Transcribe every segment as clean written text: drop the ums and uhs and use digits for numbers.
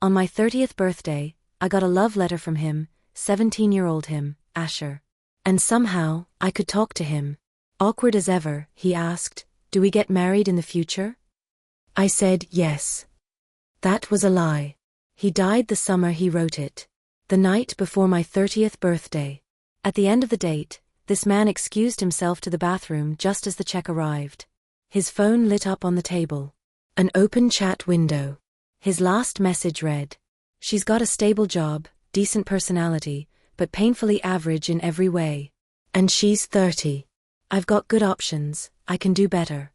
On my 30th birthday, I got a love letter from him, 17-year-old him, Asher. And somehow, I could talk to him. Awkward as ever, he asked, "Do we get married in the future?" I said yes. That was a lie. He died the summer he wrote it. The night before my 30th birthday. At the end of the date, this man excused himself to the bathroom just as the check arrived. His phone lit up on the table. An open chat window. His last message read, "She's got a stable job, decent personality, but painfully average in every way. And she's 30. I've got good options, I can do better."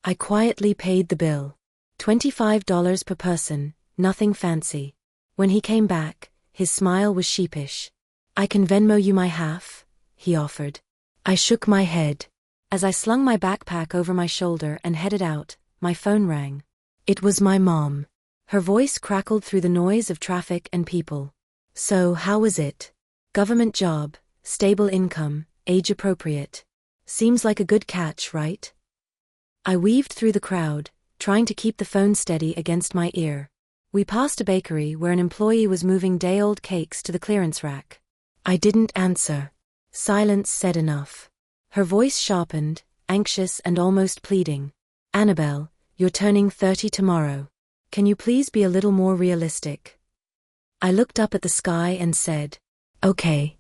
I quietly paid the bill. $25 per person, nothing fancy. When he came back, his smile was sheepish. "I can Venmo you my half," he offered. I shook my head. As I slung my backpack over my shoulder and headed out, my phone rang. It was my mom. Her voice crackled through the noise of traffic and people. "So, how was it? Government job, stable income, age appropriate. Seems like a good catch, right?" I weaved through the crowd, trying to keep the phone steady against my ear. We passed a bakery where an employee was moving day-old cakes to the clearance rack. I didn't answer. Silence said enough. Her voice sharpened, anxious and almost pleading. "Annabelle, you're turning 30 tomorrow. Can you please be a little more realistic?" I looked up at the sky and said, "Okay."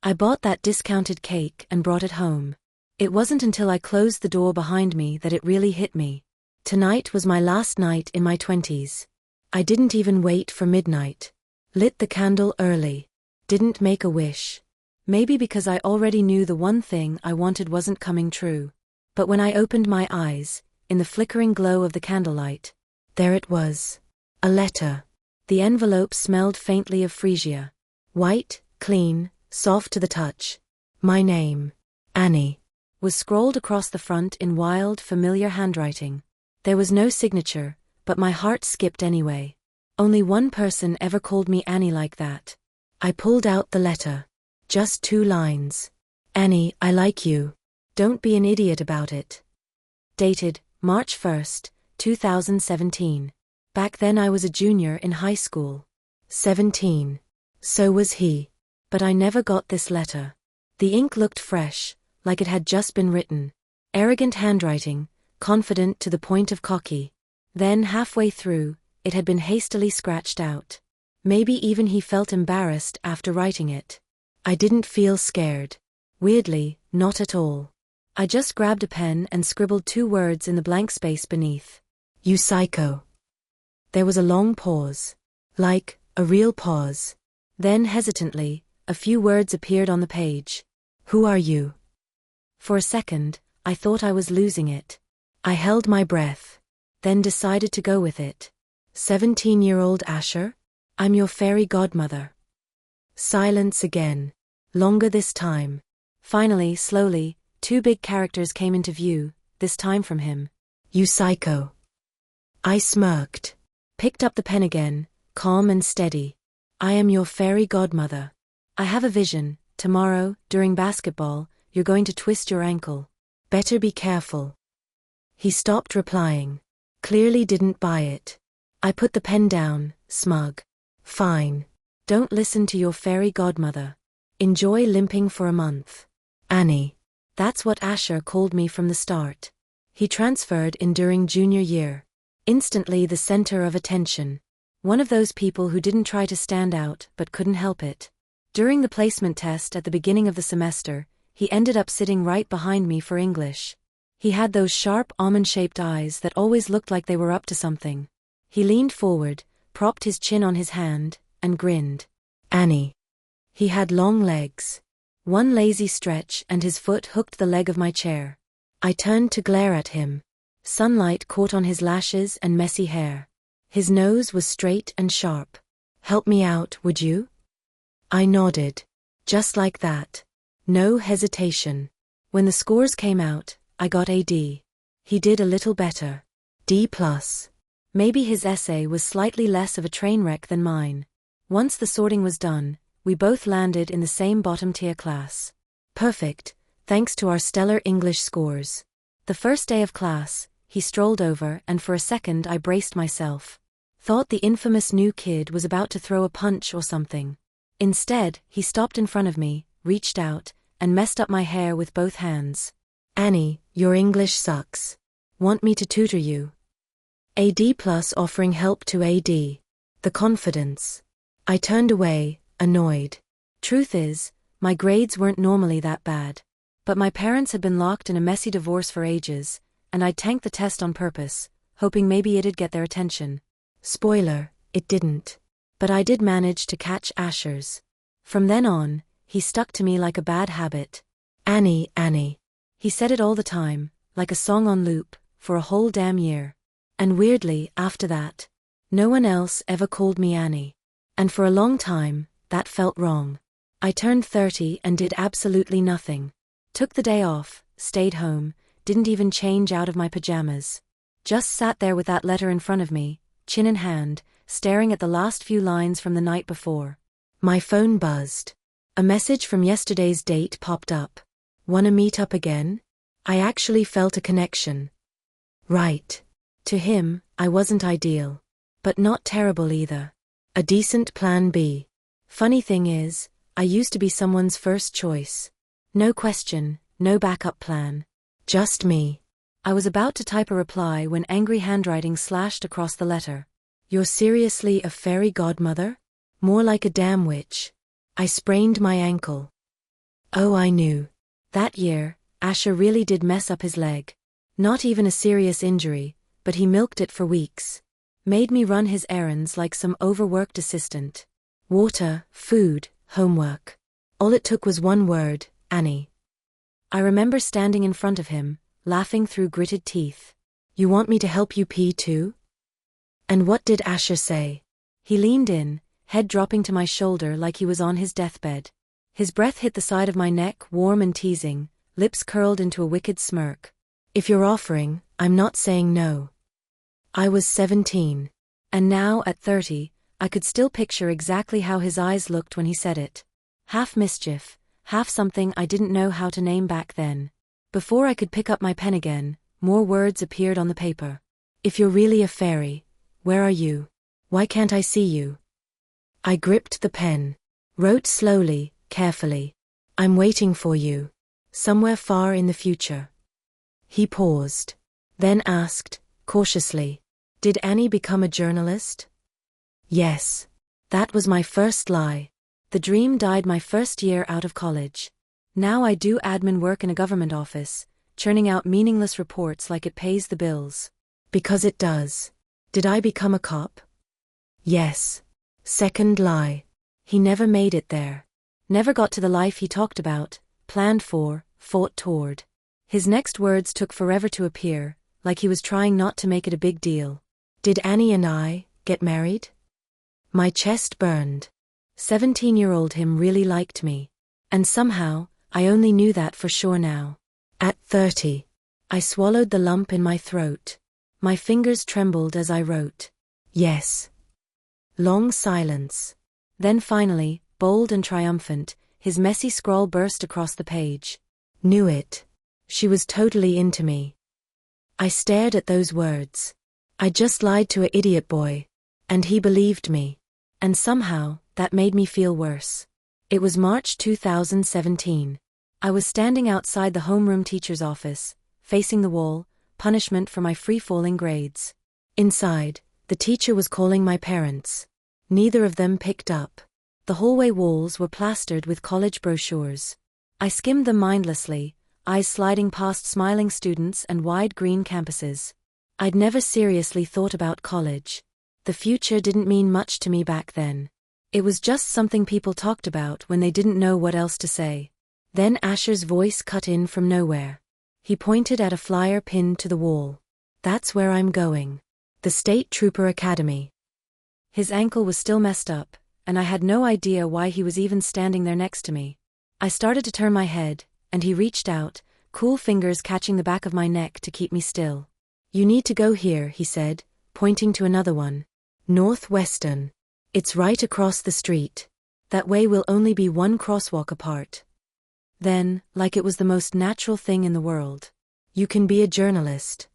I bought that discounted cake and brought it home. It wasn't until I closed the door behind me that it really hit me. Tonight was my last night in my 20s. I didn't even wait for midnight. Lit the candle early. Didn't make a wish. Maybe because I already knew the one thing I wanted wasn't coming true. But when I opened my eyes, in the flickering glow of the candlelight, there it was. A letter. The envelope smelled faintly of freesia. White, clean, soft to the touch. My name, Annie, was scrawled across the front in wild, familiar handwriting. There was no signature, but my heart skipped anyway. Only one person ever called me Annie like that. I pulled out the letter. Just 2 lines. "Annie, I like you. Don't be an idiot about it." Dated, March 1st, 2017. Back then I was a junior in high school. 17. So was he. But I never got this letter. The ink looked fresh, like it had just been written. Arrogant handwriting, confident to the point of cocky. Then, halfway through, it had been hastily scratched out. Maybe even he felt embarrassed after writing it. I didn't feel scared. Weirdly, not at all. I just grabbed a pen and scribbled 2 words in the blank space beneath. "You psycho." There was a long pause. Like, a real pause. Then hesitantly, a few words appeared on the page. "Who are you?" For a second, I thought I was losing it. I held my breath. Then decided to go with it. 17-year-old Asher? I'm your fairy godmother." Silence again. Longer this time. Finally, slowly, 2 big characters came into view, this time from him. "You psycho." I smirked. Picked up the pen again, calm and steady. "I am your fairy godmother. I have a vision. Tomorrow, during basketball, you're going to twist your ankle. Better be careful." He stopped replying. Clearly didn't buy it. I put the pen down, smug. "Fine. Don't listen to your fairy godmother. Enjoy limping for a month. Annie." That's what Asher called me from the start. He transferred in during junior year. Instantly the center of attention. One of those people who didn't try to stand out but couldn't help it. During the placement test at the beginning of the semester, he ended up sitting right behind me for English. He had those sharp almond-shaped eyes that always looked like they were up to something. He leaned forward, propped his chin on his hand, and grinned. "Annie." He had long legs. One lazy stretch and his foot hooked the leg of my chair. I turned to glare at him. Sunlight caught on his lashes and messy hair. His nose was straight and sharp. "Help me out, would you?" I nodded. Just like that. No hesitation. When the scores came out, I got a D. He did a little better. D+. Maybe his essay was slightly less of a train wreck than mine. Once the sorting was done, we both landed in the same bottom-tier class. Perfect, thanks to our stellar English scores. The first day of class, he strolled over and for a second I braced myself. Thought the infamous new kid was about to throw a punch or something. Instead, he stopped in front of me, reached out, and messed up my hair with both hands. "Annie, your English sucks. Want me to tutor you?" AD plus offering help to AD. The confidence. I turned away, annoyed. Truth is, my grades weren't normally that bad. But my parents had been locked in a messy divorce for ages, and I'd tanked the test on purpose, hoping maybe it'd get their attention. Spoiler, it didn't. But I did manage to catch Asher's. From then on, he stuck to me like a bad habit. "Annie, Annie." He said it all the time, like a song on loop, for a whole damn year. And weirdly, after that, no one else ever called me Annie. And for a long time, that felt wrong. I turned 30 and did absolutely nothing. Took the day off, stayed home, didn't even change out of my pajamas. Just sat there with that letter in front of me, chin in hand, staring at the last few lines from the night before. My phone buzzed. A message from yesterday's date popped up. "Wanna meet up again?" I actually felt a connection. Right. To him, I wasn't ideal. But not terrible either. A decent plan B. Funny thing is, I used to be someone's first choice. No question, no backup plan. Just me. I was about to type a reply when angry handwriting slashed across the letter. "You're seriously a fairy godmother? More like a damn witch." I sprained my ankle. Oh, I knew. That year, Asher really did mess up his leg. Not even a serious injury, but he milked it for weeks. Made me run his errands like some overworked assistant. Water, food, homework. All it took was one word, Annie. I remember standing in front of him, laughing through gritted teeth. "You want me to help you pee too?" And what did Asher say? He leaned in, head dropping to my shoulder like he was on his deathbed. His breath hit the side of my neck, warm and teasing, lips curled into a wicked smirk. "If you're offering, I'm not saying no." I was 17. And now, at 30, I could still picture exactly how his eyes looked when he said it. Half mischief, half something I didn't know how to name back then. Before I could pick up my pen again, more words appeared on the paper. "If you're really a fairy, where are you? Why can't I see you?" I gripped the pen. Wrote slowly, carefully. "I'm waiting for you. Somewhere far in the future." He paused. Then asked, cautiously, "Did Annie become a journalist?" Yes. That was my first lie. The dream died my first year out of college. Now I do admin work in a government office, churning out meaningless reports like it pays the bills. Because it does. Did I become a cop? Yes. Second lie. He never made it there. Never got to the life he talked about, planned for, fought toward. His next words took forever to appear, like he was trying not to make it a big deal. Did Annie and I get married? My chest burned. 17-year-old him really liked me. And somehow, I only knew that for sure now. At 30. I swallowed the lump in my throat. My fingers trembled as I wrote. Yes. Long silence. Then finally, bold and triumphant, his messy scrawl burst across the page. Knew it. She was totally into me. I stared at those words. I just lied to a idiot boy. And he believed me. And somehow, that made me feel worse. It was March 2017. I was standing outside the homeroom teacher's office, facing the wall, punishment for my free-falling grades. Inside, the teacher was calling my parents. Neither of them picked up. The hallway walls were plastered with college brochures. I skimmed them mindlessly, eyes sliding past smiling students and wide green campuses. I'd never seriously thought about college. The future didn't mean much to me back then. It was just something people talked about when they didn't know what else to say. Then Asher's voice cut in from nowhere. He pointed at a flyer pinned to the wall. That's where I'm going. The State Trooper Academy. His ankle was still messed up, and I had no idea why he was even standing there next to me. I started to turn my head, and he reached out, cool fingers catching the back of my neck to keep me still. You need to go here, he said, pointing to another one. Northwestern. It's right across the street. That way we'll only be one crosswalk apart. Then, like it was the most natural thing in the world. You can be a journalist.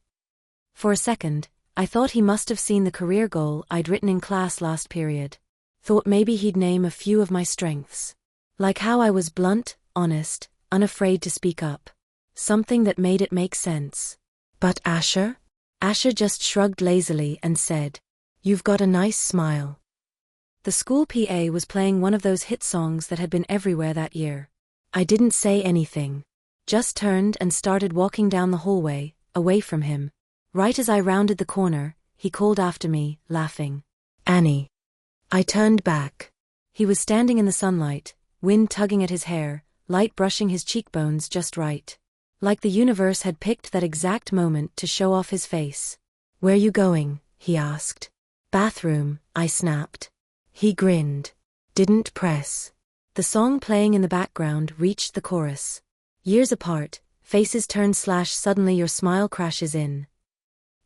For a second, I thought he must have seen the career goal I'd written in class last period. Thought maybe he'd name a few of my strengths. Like how I was blunt, honest, unafraid to speak up. Something that made it make sense. But Asher? Asher just shrugged lazily and said, "You've got a nice smile." The school PA was playing one of those hit songs that had been everywhere that year. I didn't say anything. Just turned and started walking down the hallway, away from him. Right as I rounded the corner, he called after me, laughing. "Annie." I turned back. He was standing in the sunlight, wind tugging at his hair, light brushing his cheekbones just right. Like the universe had picked that exact moment to show off his face. "Where you going?" he asked. "Bathroom," I snapped. He grinned. Didn't press. The song playing in the background reached the chorus. Years apart, faces turn / suddenly your smile crashes in.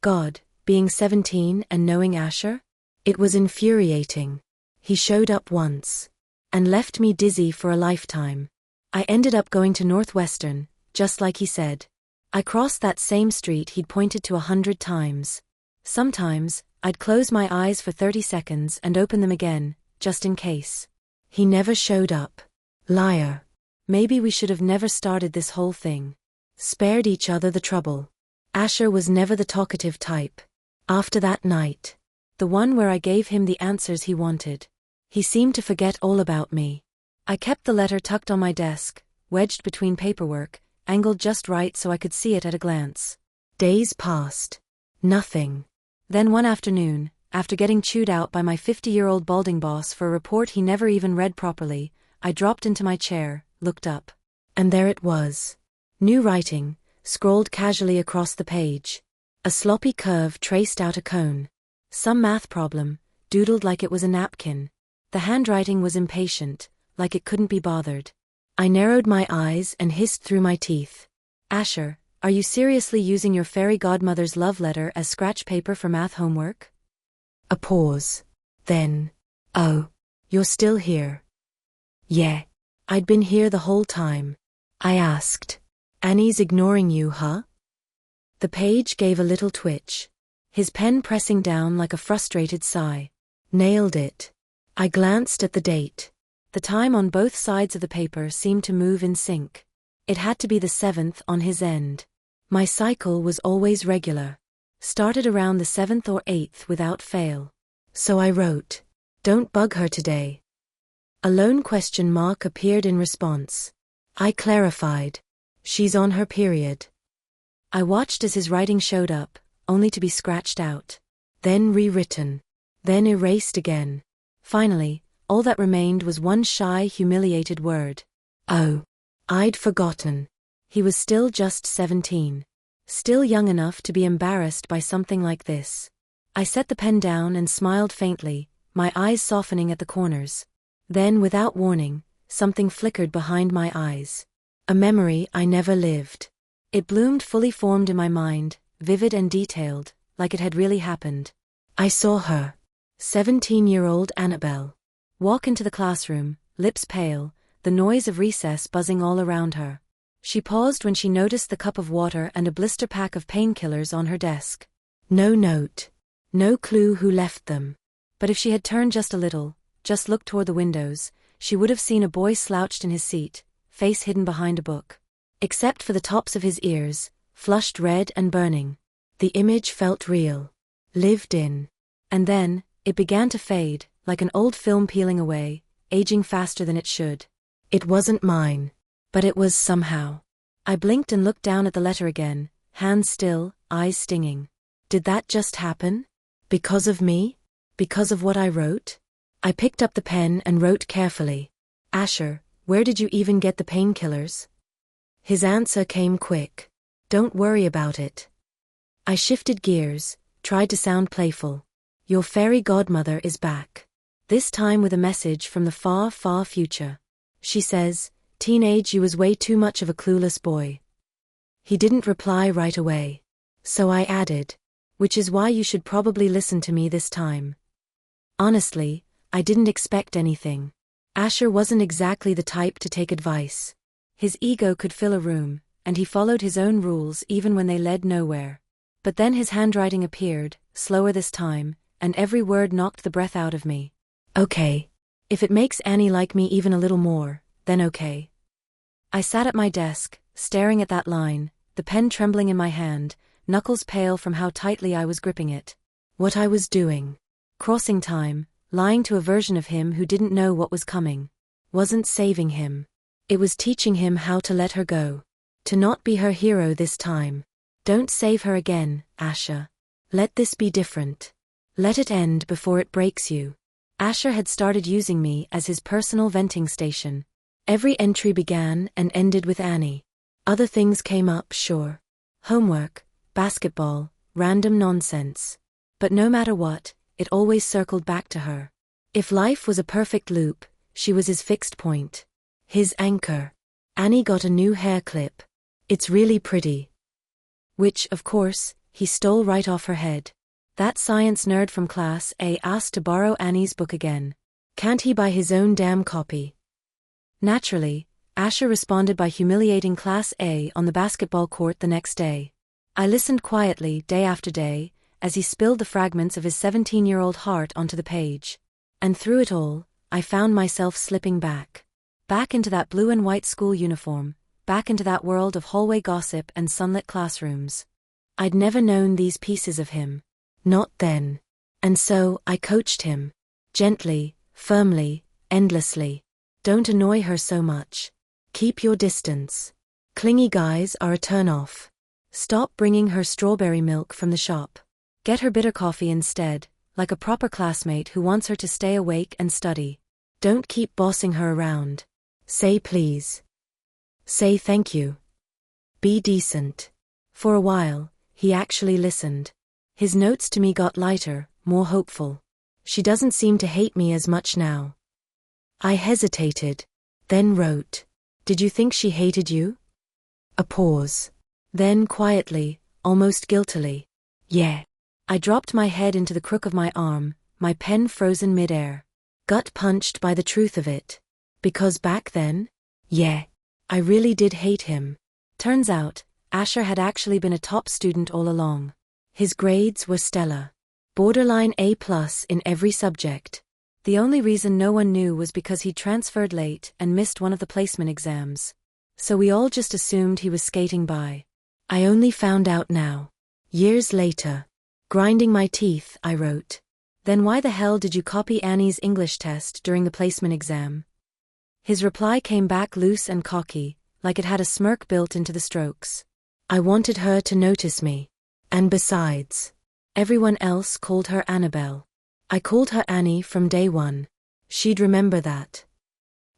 God, being 17 and knowing Asher? It was infuriating. He showed up once. And left me dizzy for a lifetime. I ended up going to Northwestern, just like he said. I crossed that same street he'd pointed to 100 times. Sometimes, I'd close my eyes for 30 seconds and open them again, just in case. He never showed up. Liar. Maybe we should have never started this whole thing. Spared each other the trouble. Asher was never the talkative type. After that night. The one where I gave him the answers he wanted. He seemed to forget all about me. I kept the letter tucked on my desk, wedged between paperwork, angled just right so I could see it at a glance. Days passed. Nothing. Then one afternoon, after getting chewed out by my 50-year-old balding boss for a report he never even read properly, I dropped into my chair, looked up. And there it was. New writing, scrolled casually across the page. A sloppy curve traced out a cone. Some math problem, doodled like it was a napkin. The handwriting was impatient, like it couldn't be bothered. I narrowed my eyes and hissed through my teeth. "Asher, are you seriously using your fairy godmother's love letter as scratch paper for math homework?" A pause. Then, "Oh, you're still here?" "Yeah. I'd been here the whole time." I asked. "Annie's ignoring you, huh?" The page gave a little twitch. His pen pressing down like a frustrated sigh. Nailed it. I glanced at the date. The time on both sides of the paper seemed to move in sync. It had to be the 7th on his end. My cycle was always regular. Started around the 7th or 8th without fail. So I wrote, "Don't bug her today." A lone question mark appeared in response. I clarified, "She's on her period." I watched as his writing showed up, only to be scratched out. Then rewritten. Then erased again. Finally, all that remained was one shy, humiliated word. Oh. I'd forgotten. He was still just 17. Still young enough to be embarrassed by something like this. I set the pen down and smiled faintly, my eyes softening at the corners. Then, without warning, something flickered behind my eyes. A memory I never lived. It bloomed fully formed in my mind, vivid and detailed, like it had really happened. I saw her. 17-year-old Annabelle. Walk into the classroom, lips pale, the noise of recess buzzing all around her. She paused when she noticed the cup of water and a blister pack of painkillers on her desk. No note. No clue who left them. But if she had turned just a little, just looked toward the windows, she would have seen a boy slouched in his seat, face hidden behind a book. Except for the tops of his ears, flushed red and burning. The image felt real. Lived in. And then, it began to fade, like an old film peeling away, aging faster than it should. It wasn't mine. But it was somehow. I blinked and looked down at the letter again, hands still, eyes stinging. Did that just happen? Because of me? Because of what I wrote? I picked up the pen and wrote carefully. "Asher, where did you even get the painkillers?" His answer came quick. "Don't worry about it." I shifted gears, tried to sound playful. "Your fairy godmother is back. This time with a message from the far, far future. She says, teenage you was way too much of a clueless boy." He didn't reply right away. So I added, "Which is why you should probably listen to me this time." Honestly, I didn't expect anything. Asher wasn't exactly the type to take advice. His ego could fill a room, and he followed his own rules even when they led nowhere. But then his handwriting appeared, slower this time, and every word knocked the breath out of me. Okay. If it makes Annie like me even a little more, then okay. I sat at my desk, staring at that line, the pen trembling in my hand, knuckles pale from how tightly I was gripping it. What I was doing. Crossing time, lying to a version of him who didn't know what was coming. Wasn't saving him. It was teaching him how to let her go. To not be her hero this time. Don't save her again, Asher. Let this be different. Let it end before it breaks you. Asher had started using me as his personal venting station. Every entry began and ended with Annie. Other things came up, sure. Homework, basketball, random nonsense. But no matter what, it always circled back to her. If life was a perfect loop, she was his fixed point. His anchor. Annie got a new hair clip. It's really pretty. Which, of course, he stole right off her head. That science nerd from Class A asked to borrow Annie's book again. Can't he buy his own damn copy? Naturally, Asher responded by humiliating Class A on the basketball court the next day. I listened quietly, day after day, as he spilled the fragments of his 17-year-old heart onto the page. And through it all, I found myself slipping back. Back into that blue and white school uniform, back into that world of hallway gossip and sunlit classrooms. I'd never known these pieces of him. Not then. And so, I coached him. Gently, firmly, endlessly. Don't annoy her so much. Keep your distance. Clingy guys are a turn-off. Stop bringing her strawberry milk from the shop. Get her bitter coffee instead, like a proper classmate who wants her to stay awake and study. Don't keep bossing her around. Say please. Say thank you. Be decent. For a while, he actually listened. His notes to me got lighter, more hopeful. She doesn't seem to hate me as much now. I hesitated, then wrote. Did you think she hated you? A pause. Then quietly, almost guiltily. Yeah. I dropped my head into the crook of my arm, my pen frozen mid-air. Gut punched by the truth of it. Because back then? Yeah. I really did hate him. Turns out, Asher had actually been a top student all along. His grades were stellar. Borderline A+ in every subject. The only reason no one knew was because he transferred late and missed one of the placement exams. So we all just assumed he was skating by. I only found out now. Years later. Grinding my teeth, I wrote. Then why the hell did you copy Annie's English test during the placement exam? His reply came back loose and cocky, like it had a smirk built into the strokes. I wanted her to notice me. And besides, everyone else called her Annabelle. I called her Annie from day one. She'd remember that.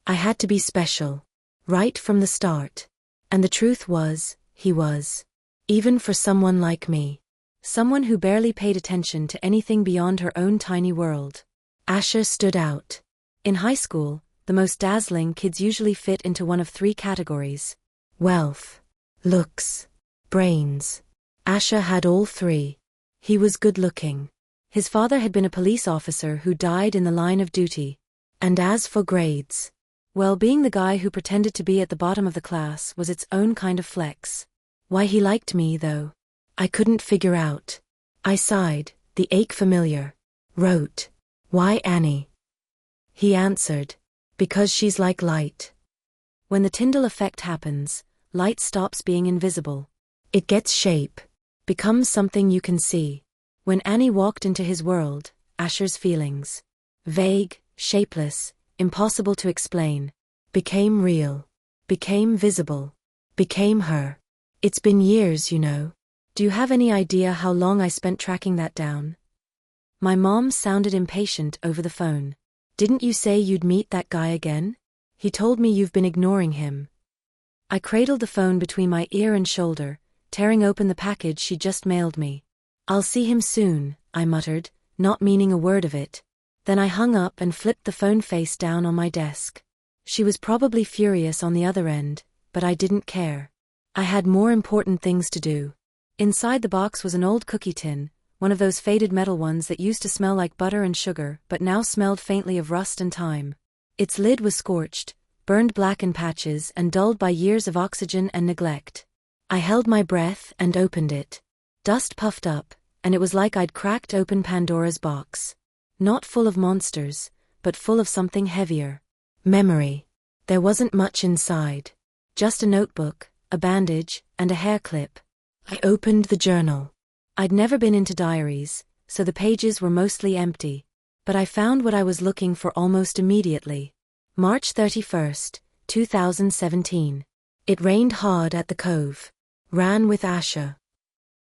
I had to be special. Right from the start. And the truth was, he was. Even for someone like me. Someone who barely paid attention to anything beyond her own tiny world. Asher stood out. In high school, the most dazzling kids usually fit into one of three categories. Wealth. Looks. Brains. Asher had all three. He was good-looking. His father had been a police officer who died in the line of duty. And as for grades, well, being the guy who pretended to be at the bottom of the class was its own kind of flex. Why he liked me, though, I couldn't figure out. I sighed, the ache familiar. Wrote, "Why Annie?" He answered, "Because she's like light. When the Tyndall effect happens, light stops being invisible. It gets shape. Becomes something you can see." When Annie walked into his world, Asher's feelings, vague, shapeless, impossible to explain, became real, became visible, became her. It's been years, you know. Do you have any idea how long I spent tracking that down? My mom sounded impatient over the phone. Didn't you say you'd meet that guy again? He told me you've been ignoring him. I cradled the phone between my ear and shoulder, tearing open the package she just mailed me. I'll see him soon, I muttered, not meaning a word of it. Then I hung up and flipped the phone face down on my desk. She was probably furious on the other end, but I didn't care. I had more important things to do. Inside the box was an old cookie tin, one of those faded metal ones that used to smell like butter and sugar but now smelled faintly of rust and time. Its lid was scorched, burned black in patches and dulled by years of oxygen and neglect. I held my breath and opened it. Dust puffed up, and it was like I'd cracked open Pandora's box. Not full of monsters, but full of something heavier. Memory. There wasn't much inside. Just a notebook, a bandage, and a hair clip. I opened the journal. I'd never been into diaries, so the pages were mostly empty. But I found what I was looking for almost immediately. March 31st, 2017. It rained hard at the cove. Ran with Asher.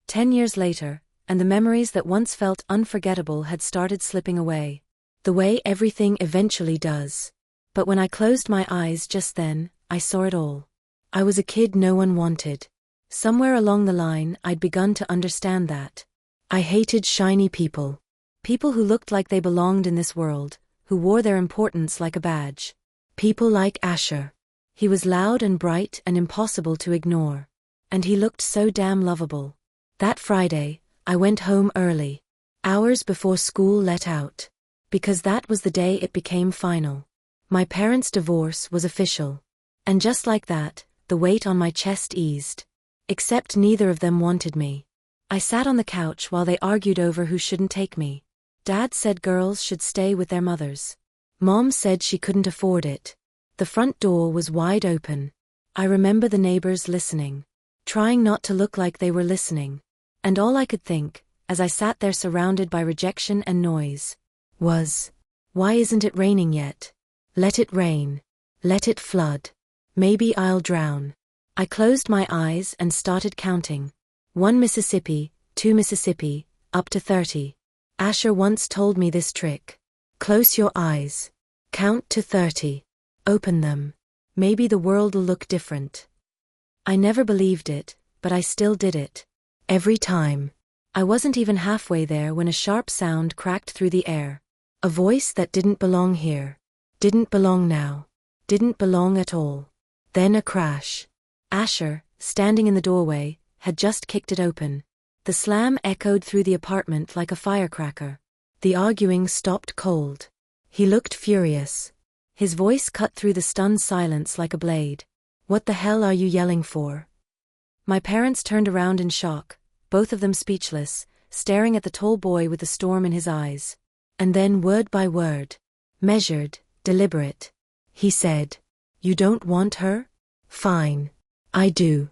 10 years later, and the memories that once felt unforgettable had started slipping away. The way everything eventually does. But when I closed my eyes just then, I saw it all. I was a kid no one wanted. Somewhere along the line I'd begun to understand that. I hated shiny people. People who looked like they belonged in this world, who wore their importance like a badge. People like Asher. He was loud and bright and impossible to ignore. And he looked so damn lovable. That Friday, I went home early. Hours before school let out. Because that was the day it became final. My parents' divorce was official. And just like that, the weight on my chest eased. Except neither of them wanted me. I sat on the couch while they argued over who shouldn't take me. Dad said girls should stay with their mothers. Mom said she couldn't afford it. The front door was wide open. I remember the neighbors listening. Trying not to look like they were listening. And all I could think, as I sat there surrounded by rejection and noise, was, why isn't it raining yet? Let it rain. Let it flood. Maybe I'll drown. I closed my eyes and started counting. 1 Mississippi, 2 Mississippi, up to 30. Asher once told me this trick. Close your eyes. Count to 30. Open them. Maybe the world'll look different. I never believed it, but I still did it. Every time. I wasn't even halfway there when a sharp sound cracked through the air. A voice that didn't belong here. Didn't belong now. Didn't belong at all. Then a crash. Asher, standing in the doorway, had just kicked it open. The slam echoed through the apartment like a firecracker. The arguing stopped cold. He looked furious. His voice cut through the stunned silence like a blade. What the hell are you yelling for? My parents turned around in shock, both of them speechless, staring at the tall boy with the storm in his eyes. And then word by word, measured, deliberate, he said, "You don't want her? Fine. I do."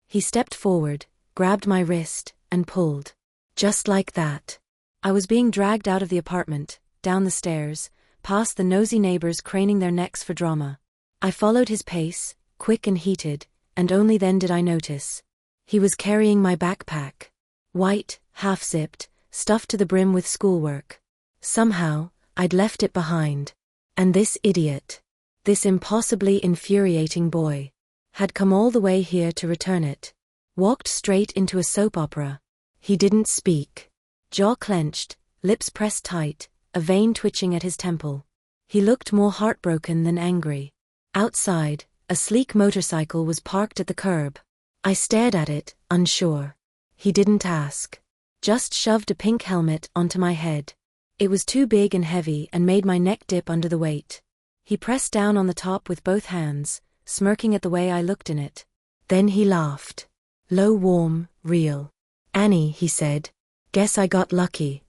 He stepped forward, grabbed my wrist, and pulled. Just like that. I was being dragged out of the apartment, down the stairs, past the nosy neighbors craning their necks for drama. I followed his pace, quick and heated, and only then did I notice. He was carrying my backpack. White, half-zipped, stuffed to the brim with schoolwork. Somehow, I'd left it behind. And this idiot, this impossibly infuriating boy, had come all the way here to return it. Walked straight into a soap opera. He didn't speak. Jaw clenched, lips pressed tight, a vein twitching at his temple. He looked more heartbroken than angry. Outside, a sleek motorcycle was parked at the curb. I stared at it, unsure. He didn't ask. Just shoved a pink helmet onto my head. It was too big and heavy and made my neck dip under the weight. He pressed down on the top with both hands, smirking at the way I looked in it. Then he laughed. Low, warm, real. "Annie," he said, "guess I got lucky."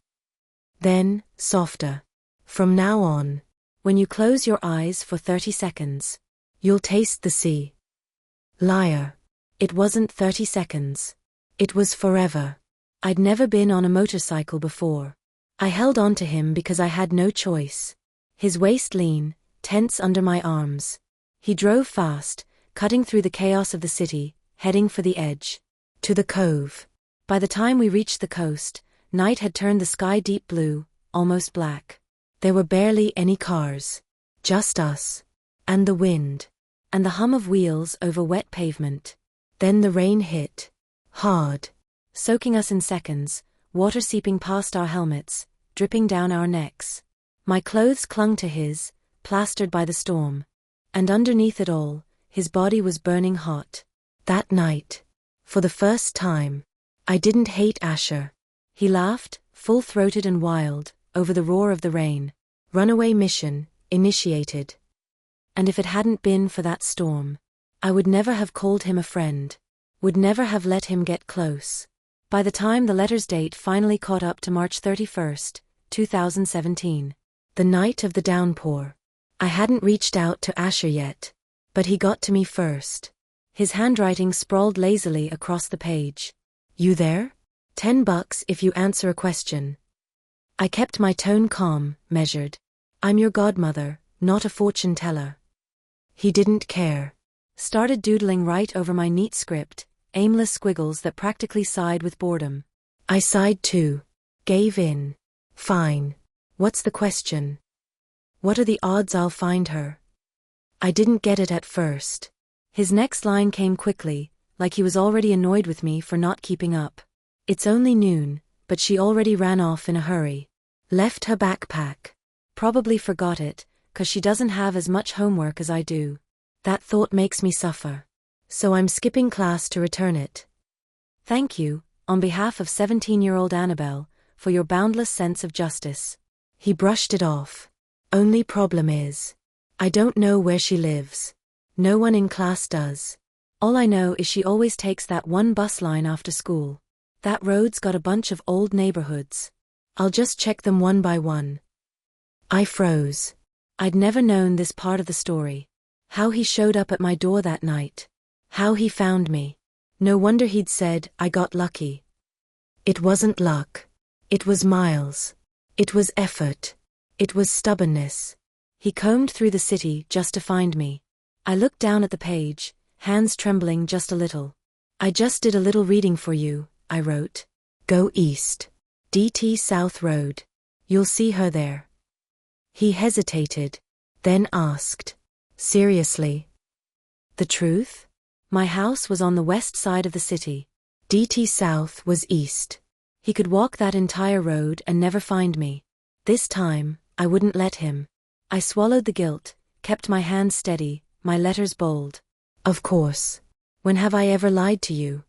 Then, softer. "From now on, when you close your eyes for 30 seconds, you'll taste the sea." Liar. It wasn't 30 seconds. It was forever. I'd never been on a motorcycle before. I held on to him because I had no choice. His waist lean, tense under my arms. He drove fast, cutting through the chaos of the city, heading for the edge. To the cove. By the time we reached the coast, night had turned the sky deep blue, almost black. There were barely any cars. Just us. And the wind. And the hum of wheels over wet pavement. Then the rain hit. Hard. Soaking us in seconds, water seeping past our helmets, dripping down our necks. My clothes clung to his, plastered by the storm. And underneath it all, his body was burning hot. That night, for the first time, I didn't hate Asher. He laughed, full-throated and wild, over the roar of the rain. Runaway mission, initiated. And if it hadn't been for that storm, I would never have called him a friend. Would never have let him get close. By the time the letter's date finally caught up to March 31st, 2017. The night of the downpour. I hadn't reached out to Asher yet. But he got to me first. His handwriting sprawled lazily across the page. You there? $10 if you answer a question. I kept my tone calm, measured. I'm your godmother, not a fortune teller. He didn't care. Started doodling right over my neat script, aimless squiggles that practically sighed with boredom. I sighed too. Gave in. Fine. What's the question? What are the odds I'll find her? I didn't get it at first. His next line came quickly, like he was already annoyed with me for not keeping up. It's only noon, but she already ran off in a hurry. Left her backpack. Probably forgot it, 'cause she doesn't have as much homework as I do. That thought makes me suffer. So I'm skipping class to return it. Thank you, on behalf of 17-year-old Annabelle, for your boundless sense of justice. He brushed it off. Only problem is, I don't know where she lives. No one in class does. All I know is she always takes that one bus line after school. That road's got a bunch of old neighborhoods. I'll just check them one by one. I froze. I'd never known this part of the story. How he showed up at my door that night. How he found me. No wonder he'd said, I got lucky. It wasn't luck. It was miles. It was effort. It was stubbornness. He combed through the city just to find me. I looked down at the page, hands trembling just a little. I just did a little reading for you, I wrote. Go east. DT South Road. You'll see her there. He hesitated, then asked, seriously? The truth? My house was on the west side of the city. DT South was east. He could walk that entire road and never find me. This time, I wouldn't let him. I swallowed the guilt, kept my hands steady, my letters bold. Of course. When have I ever lied to you?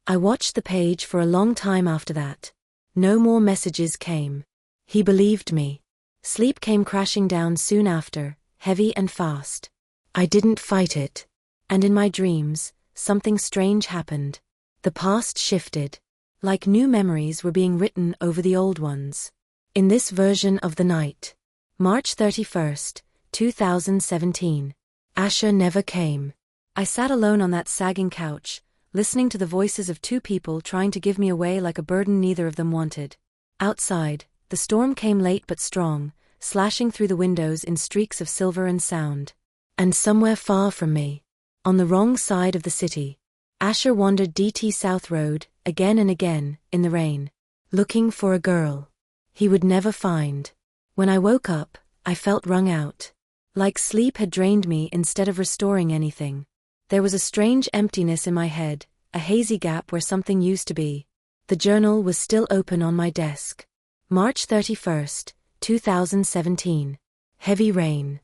I watched the page for a long time after that. No more messages came. He believed me. Sleep came crashing down soon after, heavy and fast. I didn't fight it. And in my dreams, something strange happened. The past shifted. Like new memories were being written over the old ones. In this version of the night. March 31st, 2017. Asher never came. I sat alone on that sagging couch, listening to the voices of two people trying to give me away like a burden neither of them wanted. Outside, the storm came late but strong, slashing through the windows in streaks of silver and sound. And somewhere far from me, on the wrong side of the city, Asher wandered DT South Road, again and again, in the rain. Looking for a girl he would never find. When I woke up, I felt wrung out. Like sleep had drained me instead of restoring anything. There was a strange emptiness in my head, a hazy gap where something used to be. The journal was still open on my desk. March 31st, 2017. Heavy rain.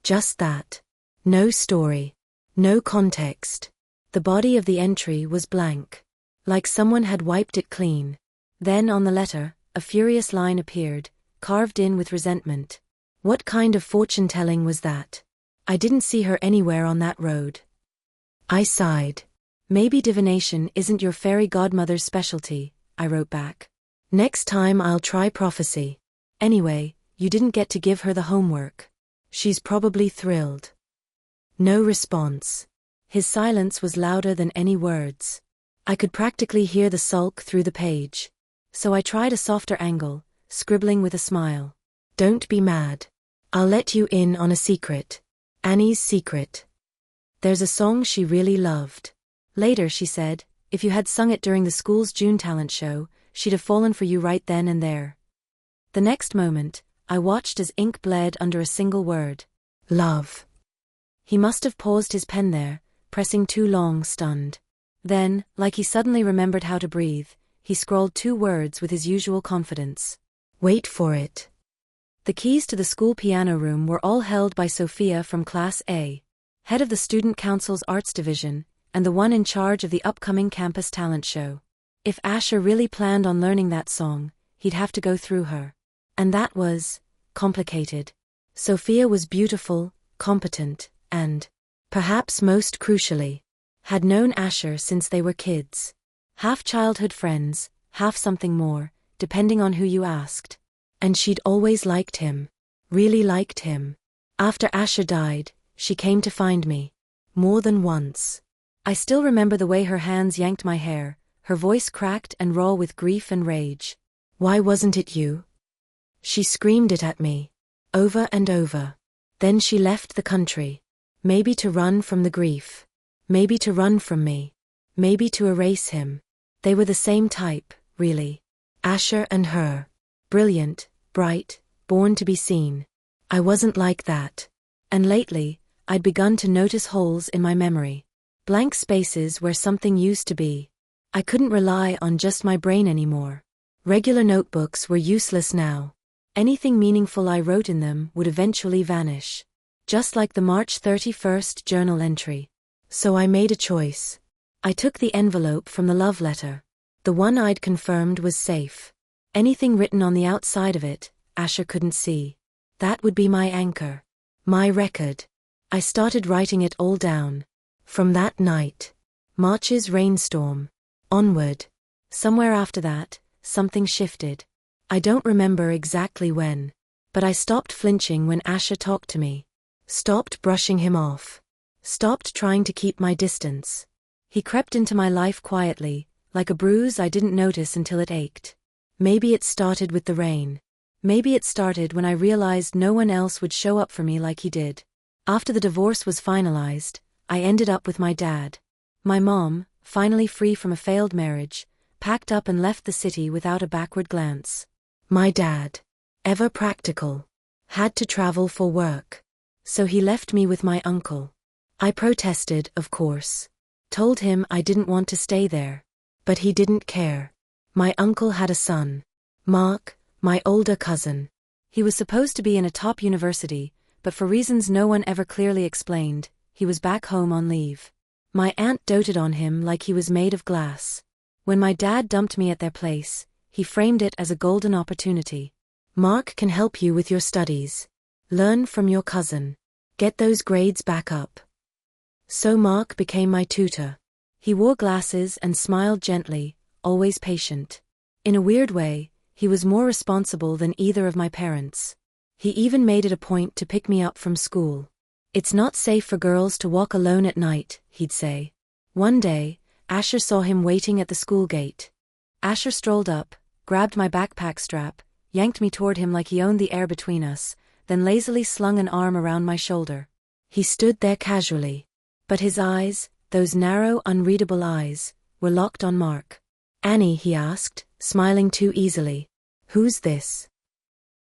Just that. No story. No context. The body of the entry was blank. Like someone had wiped it clean. Then on the letter, a furious line appeared, carved in with resentment. What kind of fortune-telling was that? I didn't see her anywhere on that road. I sighed. Maybe divination isn't your fairy godmother's specialty, I wrote back. Next time I'll try prophecy. Anyway, you didn't get to give her the homework. She's probably thrilled. No response. His silence was louder than any words. I could practically hear the sulk through the page. So I tried a softer angle, scribbling with a smile. Don't be mad. I'll let you in on a secret. Annie's secret. There's a song she really loved. Later she said, if you had sung it during the school's June talent show, she'd have fallen for you right then and there. The next moment, I watched as ink bled under a single word. Love. He must have paused his pen there, pressing too long, stunned. Then, like he suddenly remembered how to breathe, he scrawled two words with his usual confidence. Wait for it. The keys to the school piano room were all held by Sophia from Class A, head of the Student Council's Arts Division, and the one in charge of the upcoming campus talent show. If Asher really planned on learning that song, he'd have to go through her. And that was complicated. Sophia was beautiful, competent, and, perhaps most crucially, had known Asher since they were kids. Half childhood friends, half something more, depending on who you asked. And she'd always liked him. Really liked him. After Asher died, she came to find me. More than once. I still remember the way her hands yanked my hair, her voice cracked and raw with grief and rage. "Why wasn't it you?" She screamed it at me. Over and over. Then she left the country. Maybe to run from the grief. Maybe to run from me. Maybe to erase him. They were the same type, really. Asher and her. Brilliant, bright, born to be seen. I wasn't like that. And lately, I'd begun to notice holes in my memory. Blank spaces where something used to be. I couldn't rely on just my brain anymore. Regular notebooks were useless now. Anything meaningful I wrote in them would eventually vanish. Just like the March 31st journal entry. So I made a choice. I took the envelope from the love letter. The one I'd confirmed was safe. Anything written on the outside of it, Asher couldn't see. That would be my anchor. My record. I started writing it all down. From that night. March's rainstorm. Onward. Somewhere after that, something shifted. I don't remember exactly when. But I stopped flinching when Asher talked to me. Stopped brushing him off. Stopped trying to keep my distance. He crept into my life quietly, like a bruise I didn't notice until it ached. Maybe it started with the rain. Maybe it started when I realized no one else would show up for me like he did. After the divorce was finalized, I ended up with my dad. My mom, finally free from a failed marriage, packed up and left the city without a backward glance. My dad, ever practical, had to travel for work. So he left me with my uncle. I protested, of course. Told him I didn't want to stay there. But he didn't care. My uncle had a son. Mark, my older cousin. He was supposed to be in a top university, but for reasons no one ever clearly explained, he was back home on leave. My aunt doted on him like he was made of glass. When my dad dumped me at their place, he framed it as a golden opportunity. Mark can help you with your studies. Learn from your cousin. Get those grades back up. So Mark became my tutor. He wore glasses and smiled gently, always patient. In a weird way, he was more responsible than either of my parents. He even made it a point to pick me up from school. "It's not safe for girls to walk alone at night," he'd say. One day, Asher saw him waiting at the school gate. Asher strolled up, grabbed my backpack strap, yanked me toward him like he owned the air between us, then lazily slung an arm around my shoulder. He stood there casually. But his eyes, those narrow, unreadable eyes, were locked on Mark. "Annie," he asked, smiling too easily. "Who's this?"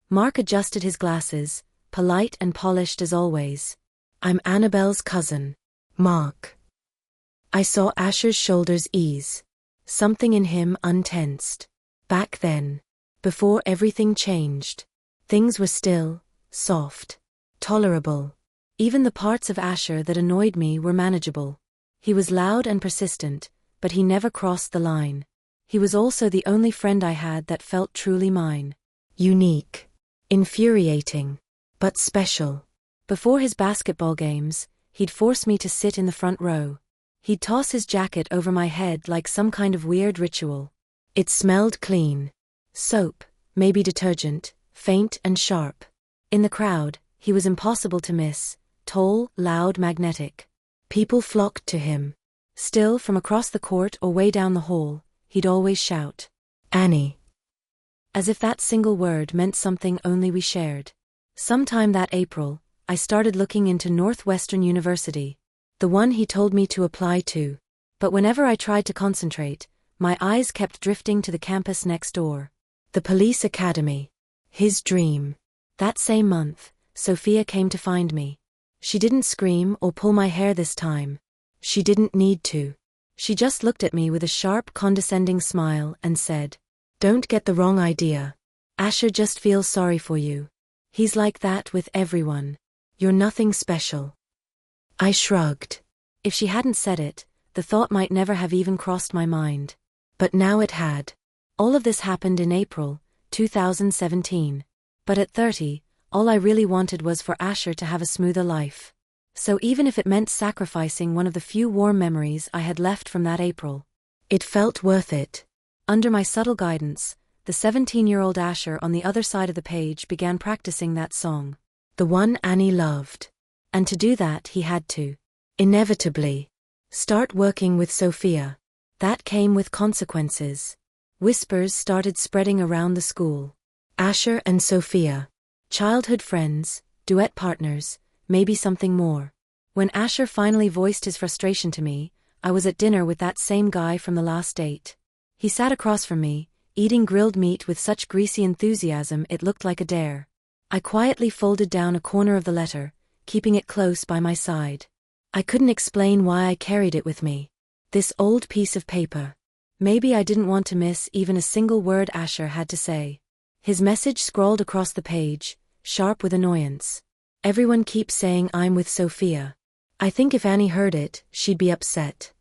Mark adjusted his glasses, polite and polished as always. "I'm Annabelle's cousin, Mark." I saw Asher's shoulders ease. Something in him untensed. Back then. Before everything changed. Things were still, soft, tolerable. Even the parts of Asher that annoyed me were manageable. He was loud and persistent, but he never crossed the line. He was also the only friend I had that felt truly mine. Unique. Infuriating. But special. Before his basketball games, he'd force me to sit in the front row. He'd toss his jacket over my head like some kind of weird ritual. It smelled clean. Soap, maybe detergent, faint and sharp. In the crowd, he was impossible to miss. Tall, loud, magnetic. People flocked to him. Still, from across the court or way down the hall, he'd always shout, "Annie." As if that single word meant something only we shared. Sometime that April, I started looking into Northwestern University. The one he told me to apply to. But whenever I tried to concentrate, my eyes kept drifting to the campus next door. The police academy. His dream. That same month, Sophia came to find me. She didn't scream or pull my hair this time. She didn't need to. She just looked at me with a sharp, condescending smile and said, "Don't get the wrong idea. Asher just feels sorry for you. He's like that with everyone. You're nothing special." I shrugged. If she hadn't said it, the thought might never have even crossed my mind. But now it had. All of this happened in April 2017. But at 30, all I really wanted was for Asher to have a smoother life. So even if it meant sacrificing one of the few warm memories I had left from that April, It felt worth it. Under my subtle guidance, the 17-year-old Asher on the other side of the page began practicing that song. The one Annie loved. And to do that he had to, inevitably, start working with Sophia. That came with consequences. Whispers started spreading around the school. Asher and Sophia. Childhood friends, duet partners, maybe something more. When Asher finally voiced his frustration to me, I was at dinner with that same guy from the last date. He sat across from me, eating grilled meat with such greasy enthusiasm it looked like a dare. I quietly folded down a corner of the letter, keeping it close by my side. I couldn't explain why I carried it with me. This old piece of paper. Maybe I didn't want to miss even a single word Asher had to say. His message scrawled across the page, sharp with annoyance. Everyone keeps saying I'm with Sophia. I think if Annie heard it, she'd be upset.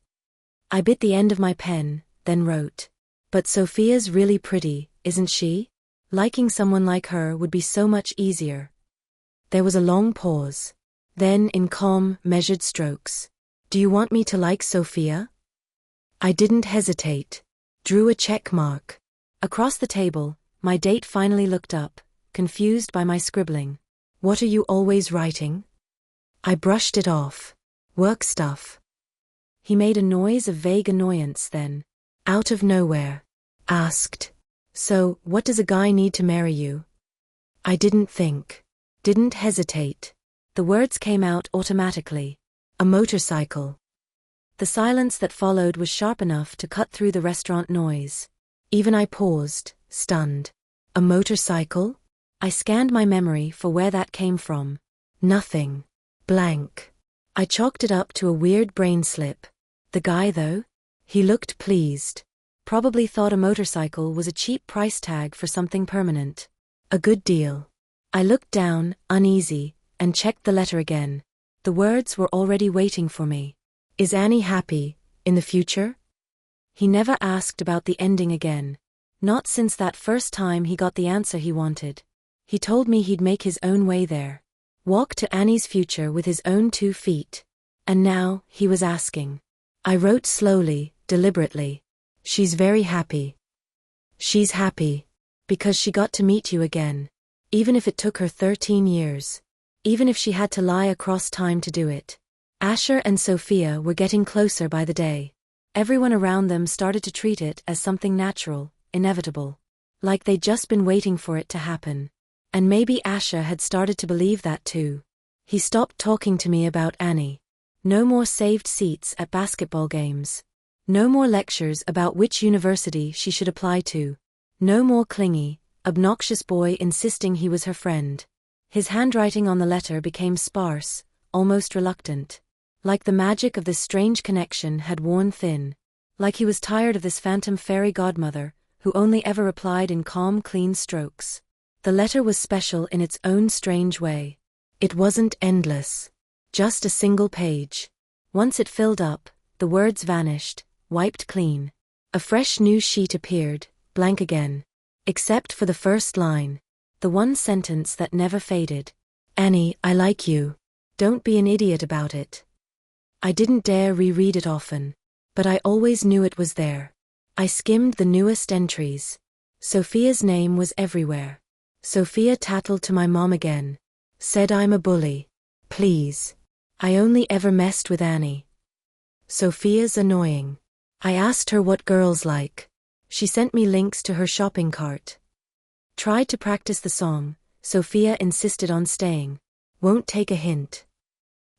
I bit the end of my pen, then wrote. But Sophia's really pretty, isn't she? Liking someone like her would be so much easier. There was a long pause. Then, in calm, measured strokes. Do you want me to like Sophia? I didn't hesitate. Drew a check mark. Across the table, my date finally looked up, confused by my scribbling. What are you always writing? I brushed it off. Work stuff. He made a noise of vague annoyance then, out of nowhere, asked, So, what does a guy need to marry you? I didn't think. Didn't hesitate. The words came out automatically. A motorcycle. The silence that followed was sharp enough to cut through the restaurant noise. Even I paused, stunned. A motorcycle? I scanned my memory for where that came from. Nothing. Blank. I chalked it up to a weird brain slip. The guy though? He looked pleased. Probably thought a motorcycle was a cheap price tag for something permanent. A good deal. I looked down, uneasy, and checked the letter again. The words were already waiting for me. Is Annie happy, in the future? He never asked about the ending again. Not since that first time he got the answer he wanted. He told me he'd make his own way there. Walk to Annie's future with his own 2 feet. And now, he was asking. I wrote slowly, deliberately. She's very happy. She's happy. Because she got to meet you again. Even if it took her 13 years. Even if she had to lie across time to do it. Asher and Sophia were getting closer by the day. Everyone around them started to treat it as something natural, inevitable. Like they'd just been waiting for it to happen. And maybe Asher had started to believe that too. He stopped talking to me about Annie. No more saved seats at basketball games. No more lectures about which university she should apply to. No more clingy, obnoxious boy insisting he was her friend. His handwriting on the letter became sparse, almost reluctant. Like the magic of this strange connection had worn thin. Like he was tired of this phantom fairy godmother, who only ever replied in calm, clean strokes. The letter was special in its own strange way. It wasn't endless. Just a single page. Once it filled up, the words vanished, wiped clean. A fresh new sheet appeared, blank again. Except for the first line. The one sentence that never faded. Annie, I like you. Don't be an idiot about it. I didn't dare reread it often. But I always knew it was there. I skimmed the newest entries. Sophia's name was everywhere. Sophia tattled to my mom again. Said I'm a bully. Please. I only ever messed with Annie. Sophia's annoying. I asked her what girls like. She sent me links to her shopping cart. Tried to practice the song. Sophia insisted on staying. Won't take a hint.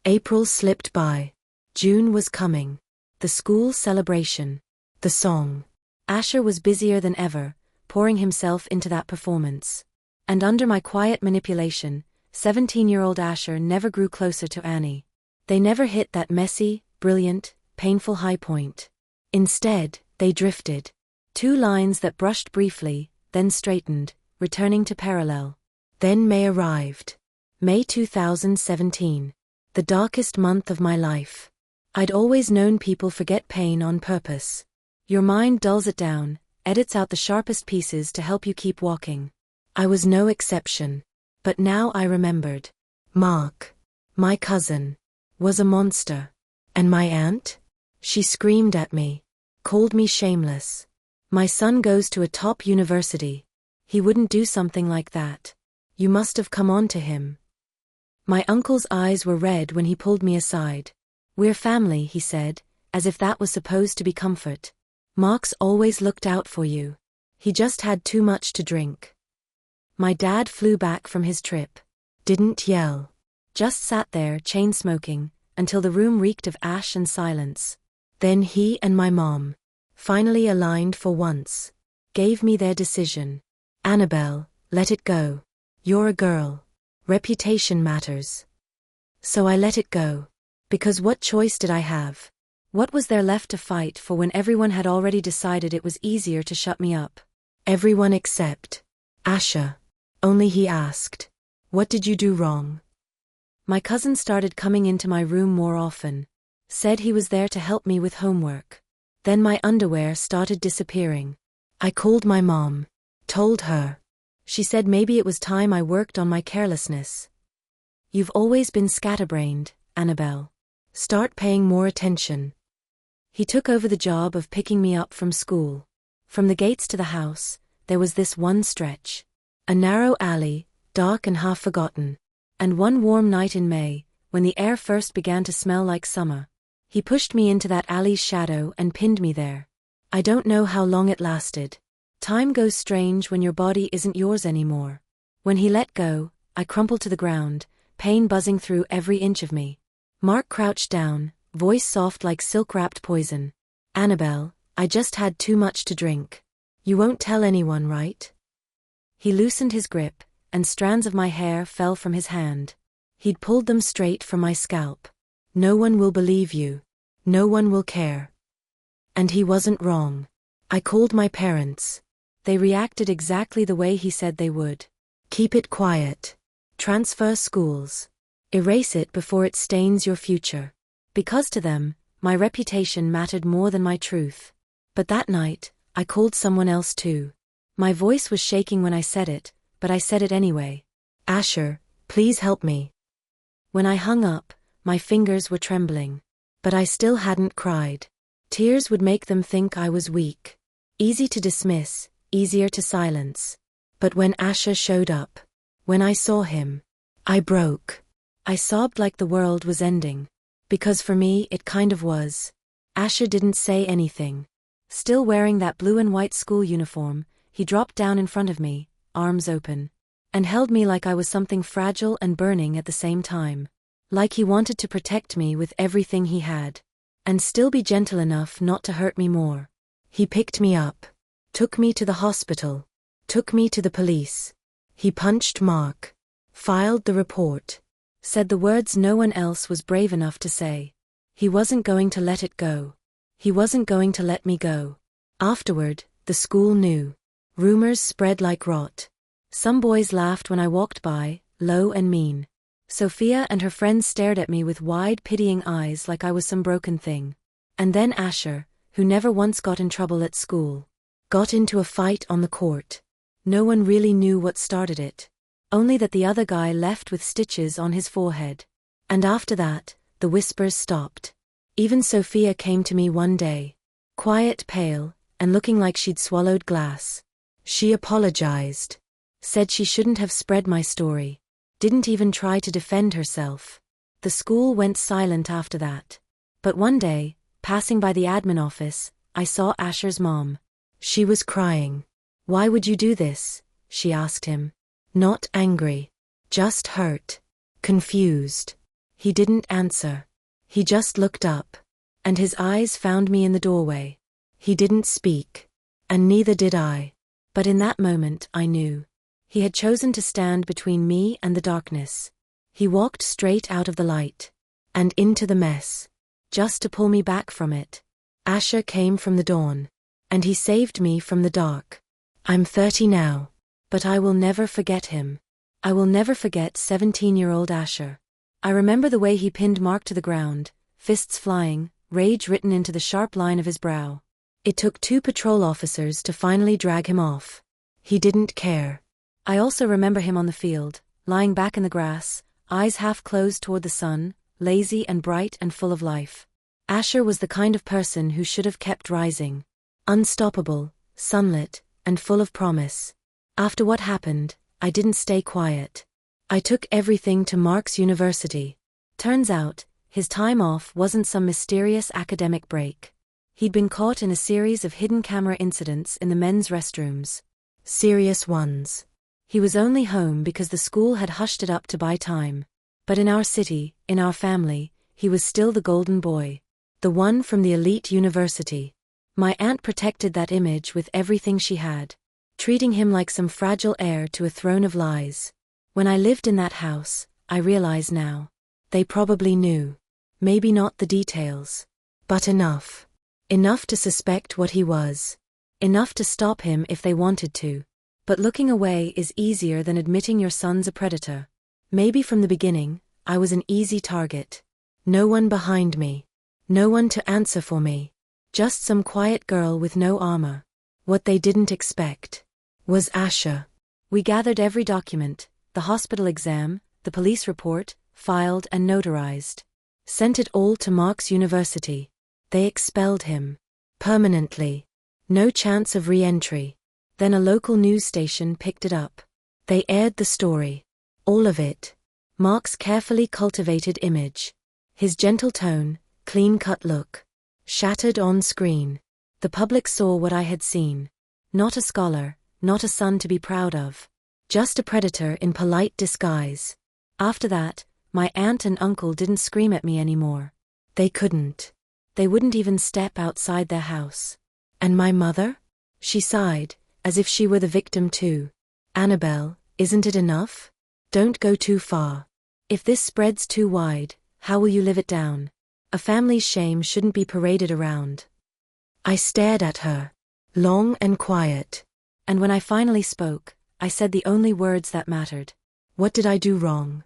April slipped by. June was coming. The school celebration. The song. Asher was busier than ever, pouring himself into that performance. And under my quiet manipulation, 17-year-old Asher never grew closer to Annie. They never hit that messy, brilliant, painful high point. Instead, they drifted. 2 lines that brushed briefly, then straightened, returning to parallel. Then May arrived. May 2017. The darkest month of my life. I'd always known people forget pain on purpose. Your mind dulls it down, edits out the sharpest pieces to help you keep walking. I was no exception. But now I remembered. Mark, my cousin, was a monster. And my aunt? She screamed at me. Called me shameless. My son goes to a top university. He wouldn't do something like that. You must have come on to him. My uncle's eyes were red when he pulled me aside. We're family, he said, as if that was supposed to be comfort. Mark's always looked out for you. He just had too much to drink. My dad flew back from his trip. Didn't yell. Just sat there chain-smoking, until the room reeked of ash and silence. Then he and my mom, finally aligned for once, gave me their decision. Annabelle, let it go. You're a girl. Reputation matters. So I let it go. Because what choice did I have? What was there left to fight for when everyone had already decided it was easier to shut me up? Everyone except Asher. Only he asked, "What did you do wrong?" My cousin started coming into my room more often. Said he was there to help me with homework. Then my underwear started disappearing. I called my mom. Told her. She said maybe it was time I worked on my carelessness. You've always been scatterbrained, Annabelle. Start paying more attention. He took over the job of picking me up from school. From the gates to the house, there was this one stretch. A narrow alley, dark and half forgotten. And one warm night in May, when the air first began to smell like summer, he pushed me into that alley's shadow and pinned me there. I don't know how long it lasted. Time goes strange when your body isn't yours anymore. When he let go, I crumpled to the ground, pain buzzing through every inch of me. Mark crouched down, voice soft like silk-wrapped poison. Annabelle, I just had too much to drink. You won't tell anyone, right? He loosened his grip, and strands of my hair fell from his hand. He'd pulled them straight from my scalp. No one will believe you. No one will care. And he wasn't wrong. I called my parents. They reacted exactly the way he said they would. Keep it quiet. Transfer schools. Erase it before it stains your future. Because to them, my reputation mattered more than my truth. But that night, I called someone else too. My voice was shaking when I said it, but I said it anyway. Asher, please help me. When I hung up, my fingers were trembling. But I still hadn't cried. Tears would make them think I was weak. Easy to dismiss, easier to silence. But when Asher showed up, when I saw him, I broke. I sobbed like the world was ending. Because for me it kind of was. Asher didn't say anything. Still wearing that blue and white school uniform, he dropped down in front of me, arms open, and held me like I was something fragile and burning at the same time. Like he wanted to protect me with everything he had. And still be gentle enough not to hurt me more. He picked me up. Took me to the hospital. Took me to the police. He punched Mark. Filed the report. Said the words no one else was brave enough to say. He wasn't going to let it go. He wasn't going to let me go. Afterward, the school knew. Rumors spread like rot. Some boys laughed when I walked by, low and mean. Sophia and her friends stared at me with wide, pitying eyes like I was some broken thing. And then Asher, who never once got in trouble at school, got into a fight on the court. No one really knew what started it. Only that the other guy left with stitches on his forehead. And after that, the whispers stopped. Even Sophia came to me one day. Quiet, pale, and looking like she'd swallowed glass. She apologized. Said she shouldn't have spread my story. Didn't even try to defend herself. The school went silent after that. But one day, passing by the admin office, I saw Asher's mom. She was crying. Why would you do this? She asked him. Not angry. Just hurt. Confused. He didn't answer. He just looked up. And his eyes found me in the doorway. He didn't speak. And neither did I. But in that moment I knew. He had chosen to stand between me and the darkness. He walked straight out of the light. And into the mess. Just to pull me back from it. Asher came from the dawn. And he saved me from the dark. I'm 30 now. But I will never forget him. I will never forget 17-year-old Asher. I remember the way he pinned Mark to the ground, fists flying, rage written into the sharp line of his brow. It took 2 patrol officers to finally drag him off. He didn't care. I also remember him on the field, lying back in the grass, eyes half closed toward the sun, lazy and bright and full of life. Asher was the kind of person who should have kept rising. Unstoppable, sunlit, and full of promise. After what happened, I didn't stay quiet. I took everything to Marks University. Turns out, his time off wasn't some mysterious academic break. He'd been caught in a series of hidden camera incidents in the men's restrooms. Serious ones. He was only home because the school had hushed it up to buy time. But in our city, in our family, he was still the golden boy. The one from the elite university. My aunt protected that image with everything she had, treating him like some fragile heir to a throne of lies. When I lived in that house, I realize now. They probably knew. Maybe not the details. But enough. Enough to suspect what he was. Enough to stop him if they wanted to. But looking away is easier than admitting your son's a predator. Maybe from the beginning, I was an easy target. No one behind me. No one to answer for me. Just some quiet girl with no armor. What they didn't expect was Asher. We gathered every document, the hospital exam, the police report, filed and notarized. Sent it all to Marks University. They expelled him. Permanently. No chance of re-entry. Then a local news station picked it up. They aired the story. All of it. Mark's carefully cultivated image. His gentle tone, clean-cut look. Shattered on screen. The public saw what I had seen. Not a scholar, not a son to be proud of. Just a predator in polite disguise. After that, my aunt and uncle didn't scream at me anymore. They couldn't. They wouldn't even step outside their house. And my mother? She sighed, as if she were the victim too. Annabelle, isn't it enough? Don't go too far. If this spreads too wide, how will you live it down? A family's shame shouldn't be paraded around. I stared at her. Long and quiet. And when I finally spoke, I said the only words that mattered. What did I do wrong?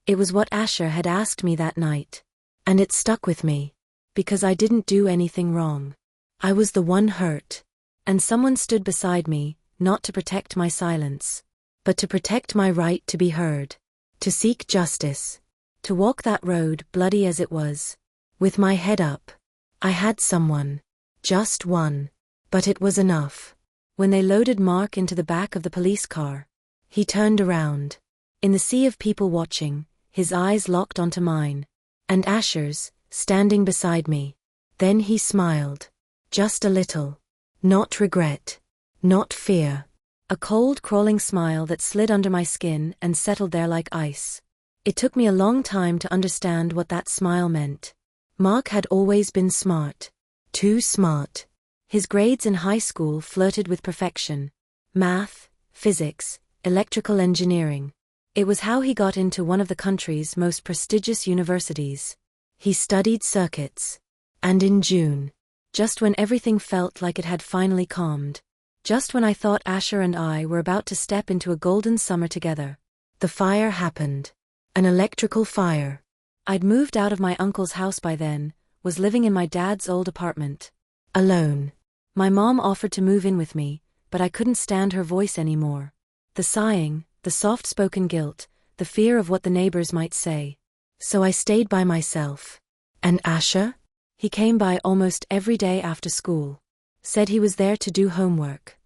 It was what Asher had asked me that night. And it stuck with me. Because I didn't do anything wrong. I was the one hurt. And someone stood beside me, not to protect my silence, but to protect my right to be heard. To seek justice. To walk that road, bloody as it was. With my head up. I had someone. Just one. But it was enough. When they loaded Mark into the back of the police car, he turned around. In the sea of people watching, his eyes locked onto mine. And Asher's, standing beside me. Then he smiled. Just a little. Not regret. Not fear. A cold, crawling smile that slid under my skin and settled there like ice. It took me a long time to understand what that smile meant. Mark had always been smart. Too smart. His grades in high school flirted with perfection. Math, physics, electrical engineering. It was how he got into one of the country's most prestigious universities. He studied circuits. And in June, just when everything felt like it had finally calmed, just when I thought Asher and I were about to step into a golden summer together, the fire happened. An electrical fire. I'd moved out of my uncle's house by then, was living in my dad's old apartment. Alone. My mom offered to move in with me, but I couldn't stand her voice anymore. The sighing, the soft-spoken guilt, the fear of what the neighbors might say. So I stayed by myself. And Asher? He came by almost every day after school. Said he was there to do homework.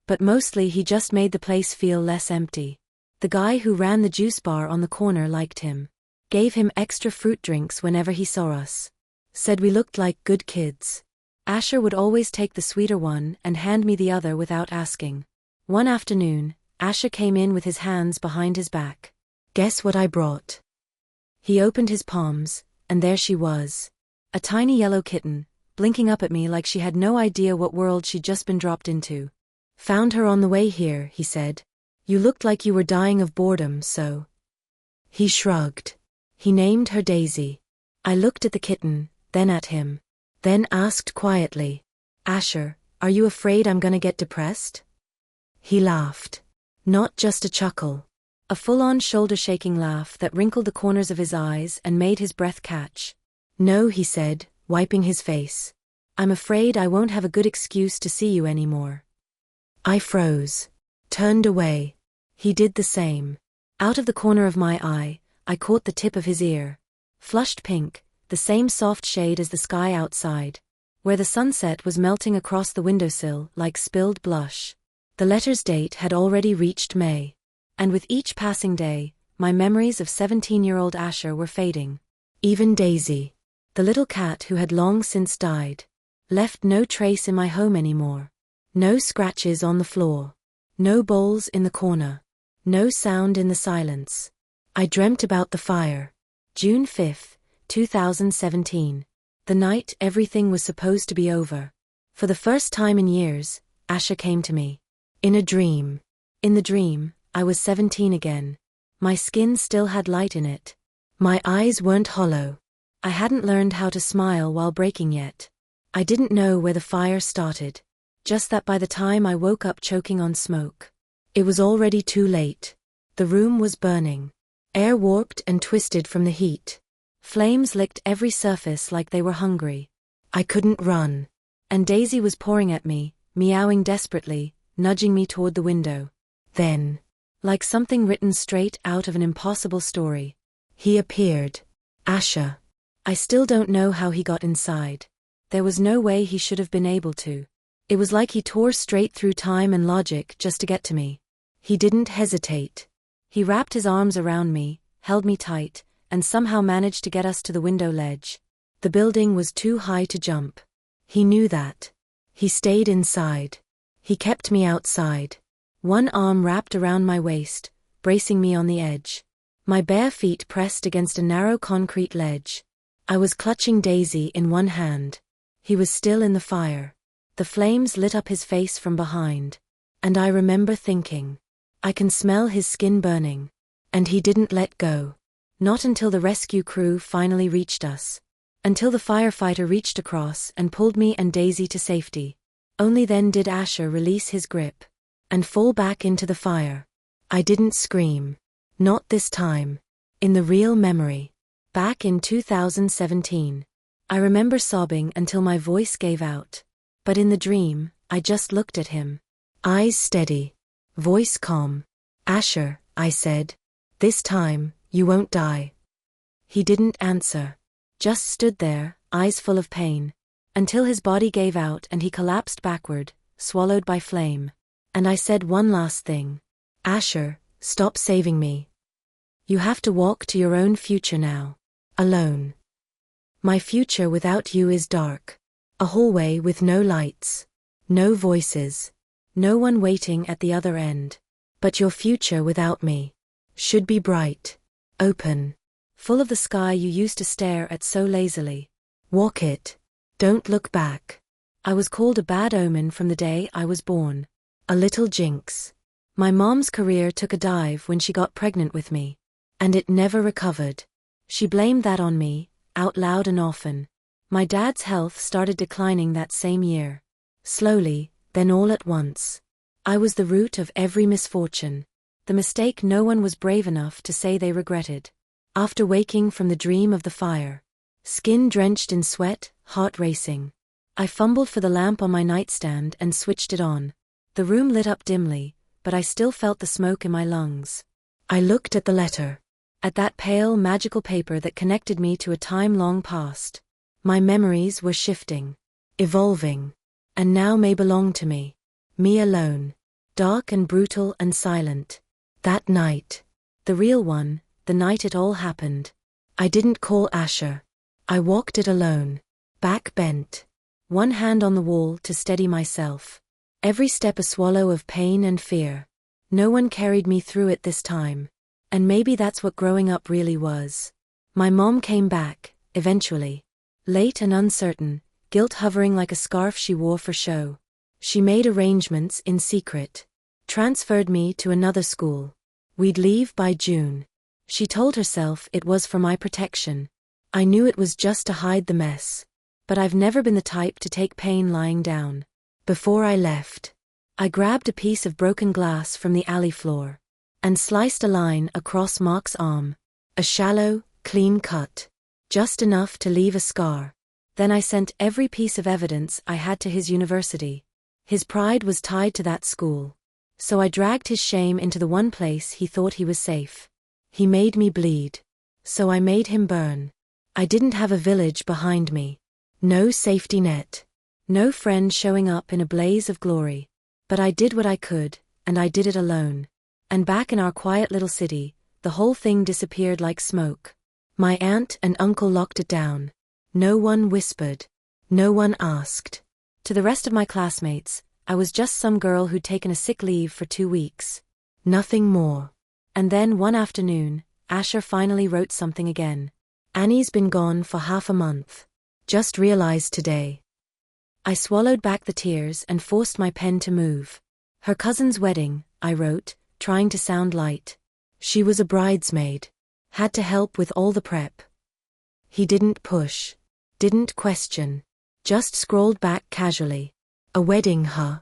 But mostly he just made the place feel less empty. The guy who ran the juice bar on the corner liked him. Gave him extra fruit drinks whenever he saw us. Said we looked like good kids. Asher would always take the sweeter one and hand me the other without asking. One afternoon, Asher came in with his hands behind his back. Guess what I brought? He opened his palms, and there she was. A tiny yellow kitten, blinking up at me like she had no idea what world she'd just been dropped into. Found her on the way here, he said. You looked like you were dying of boredom, so. He shrugged. He named her Daisy. I looked at the kitten, then at him. Then asked quietly, Asher, are you afraid I'm gonna get depressed? He laughed. Not just a chuckle. A full-on shoulder-shaking laugh that wrinkled the corners of his eyes and made his breath catch. No, he said, wiping his face. I'm afraid I won't have a good excuse to see you anymore. I froze. Turned away. He did the same. Out of the corner of my eye, I caught the tip of his ear. Flushed pink, the same soft shade as the sky outside, where the sunset was melting across the windowsill like spilled blush. The letter's date had already reached May, and with each passing day, my memories of 17-year-old Asher were fading. Even Daisy, the little cat who had long since died, left no trace in my home anymore. No scratches on the floor. No bowls in the corner. No sound in the silence. I dreamt about the fire. June 5, 2017. The night everything was supposed to be over. For the first time in years, Asher came to me. In a dream. In the dream, I was 17 again. My skin still had light in it. My eyes weren't hollow. I hadn't learned how to smile while breaking yet. I didn't know where the fire started. Just that by the time I woke up choking on smoke, it was already too late. The room was burning. Air warped and twisted from the heat. Flames licked every surface like they were hungry. I couldn't run. And Daisy was pouring at me, meowing desperately, nudging me toward the window. Then, like something written straight out of an impossible story, he appeared. Asher. I still don't know how he got inside. There was no way he should have been able to. It was like he tore straight through time and logic just to get to me. He didn't hesitate. He wrapped his arms around me, held me tight, and somehow managed to get us to the window ledge. The building was too high to jump. He knew that. He stayed inside. He kept me outside. One arm wrapped around my waist, bracing me on the edge. My bare feet pressed against a narrow concrete ledge. I was clutching Daisy in one hand. He was still in the fire. The flames lit up his face from behind. And I remember thinking, I can smell his skin burning. And he didn't let go. Not until the rescue crew finally reached us. Until the firefighter reached across and pulled me and Daisy to safety. Only then did Asher release his grip and fall back into the fire. I didn't scream. Not this time. In the real memory. Back in 2017. I remember sobbing until my voice gave out. But in the dream, I just looked at him. Eyes steady. Voice calm. Asher, I said. This time, you won't die. He didn't answer. Just stood there, eyes full of pain. Until his body gave out and he collapsed backward, swallowed by flame. And I said one last thing. Asher, stop saving me. You have to walk to your own future now. Alone. My future without you is dark. A hallway with no lights. No voices. No one waiting at the other end. But your future without me should be bright. Open. Full of the sky you used to stare at so lazily. Walk it. Don't look back. I was called a bad omen from the day I was born. A little jinx. My mom's career took a dive when she got pregnant with me. And it never recovered. She blamed that on me, out loud and often. My dad's health started declining that same year. Slowly, then all at once. I was the root of every misfortune. The mistake no one was brave enough to say they regretted. After waking from the dream of the fire, skin drenched in sweat, heart racing, I fumbled for the lamp on my nightstand and switched it on. The room lit up dimly, but I still felt the smoke in my lungs. I looked at the letter. At that pale, magical paper that connected me to a time long past. My memories were shifting, evolving, and now may belong to me. Me alone. Dark and brutal and silent. That night. The real one, the night it all happened. I didn't call Asher. I walked it alone. Back bent. One hand on the wall to steady myself. Every step a swallow of pain and fear. No one carried me through it this time. And maybe that's what growing up really was. My mom came back, eventually. Late and uncertain, guilt hovering like a scarf she wore for show. She made arrangements in secret. Transferred me to another school. We'd leave by June. She told herself it was for my protection. I knew it was just to hide the mess. But I've never been the type to take pain lying down. Before I left, I grabbed a piece of broken glass from the alley floor. And sliced a line across Mark's arm. A shallow, clean cut. Just enough to leave a scar. Then I sent every piece of evidence I had to his university. His pride was tied to that school. So I dragged his shame into the one place he thought he was safe. He made me bleed. So I made him burn. I didn't have a village behind me. No safety net. No friend showing up in a blaze of glory. But I did what I could, and I did it alone. And back in our quiet little city, the whole thing disappeared like smoke. My aunt and uncle locked it down. No one whispered. No one asked. To the rest of my classmates, I was just some girl who'd taken a sick leave for 2 weeks. Nothing more. And then one afternoon, Asher finally wrote something again. Annie's been gone for half a month. Just realized today. I swallowed back the tears and forced my pen to move. Her cousin's wedding, I wrote, trying to sound light. She was a bridesmaid. Had to help with all the prep. He didn't push. Didn't question. Just scrolled back casually. A wedding, huh?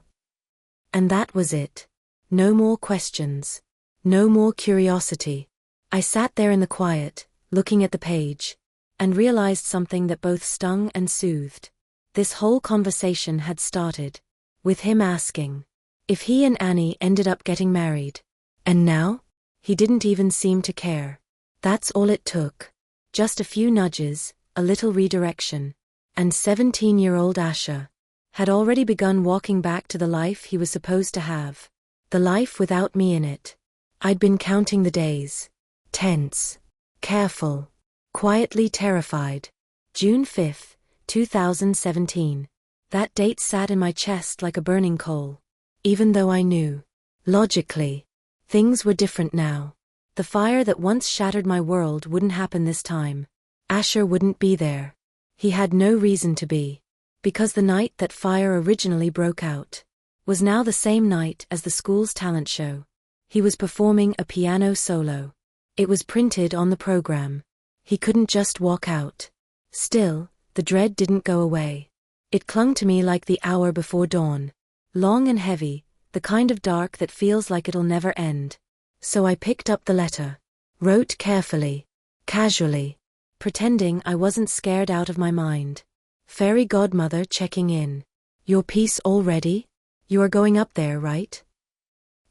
And that was it. No more questions. No more curiosity. I sat there in the quiet, looking at the page, and realized something that both stung and soothed. This whole conversation had started with him asking if he and Annie ended up getting married. And now? He didn't even seem to care. That's all it took. Just a few nudges, a little redirection. And 17-year-old Asher had already begun walking back to the life he was supposed to have. The life without me in it. I'd been counting the days. Tense. Careful. Quietly terrified. June 5th. 2017. That date sat in my chest like a burning coal. Even though I knew, logically, things were different now. The fire that once shattered my world wouldn't happen this time. Asher wouldn't be there. He had no reason to be. Because the night that fire originally broke out was now the same night as the school's talent show. He was performing a piano solo. It was printed on the program. He couldn't just walk out. Still, the dread didn't go away. It clung to me like the hour before dawn. Long and heavy, the kind of dark that feels like it'll never end. So I picked up the letter. Wrote carefully. Casually. Pretending I wasn't scared out of my mind. Fairy godmother checking in. Your piece all ready? You are going up there, right?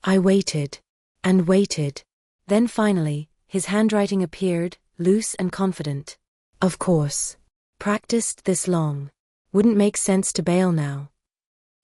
I waited. And waited. Then finally, his handwriting appeared, loose and confident. Of course. Practiced this long. Wouldn't make sense to bail now.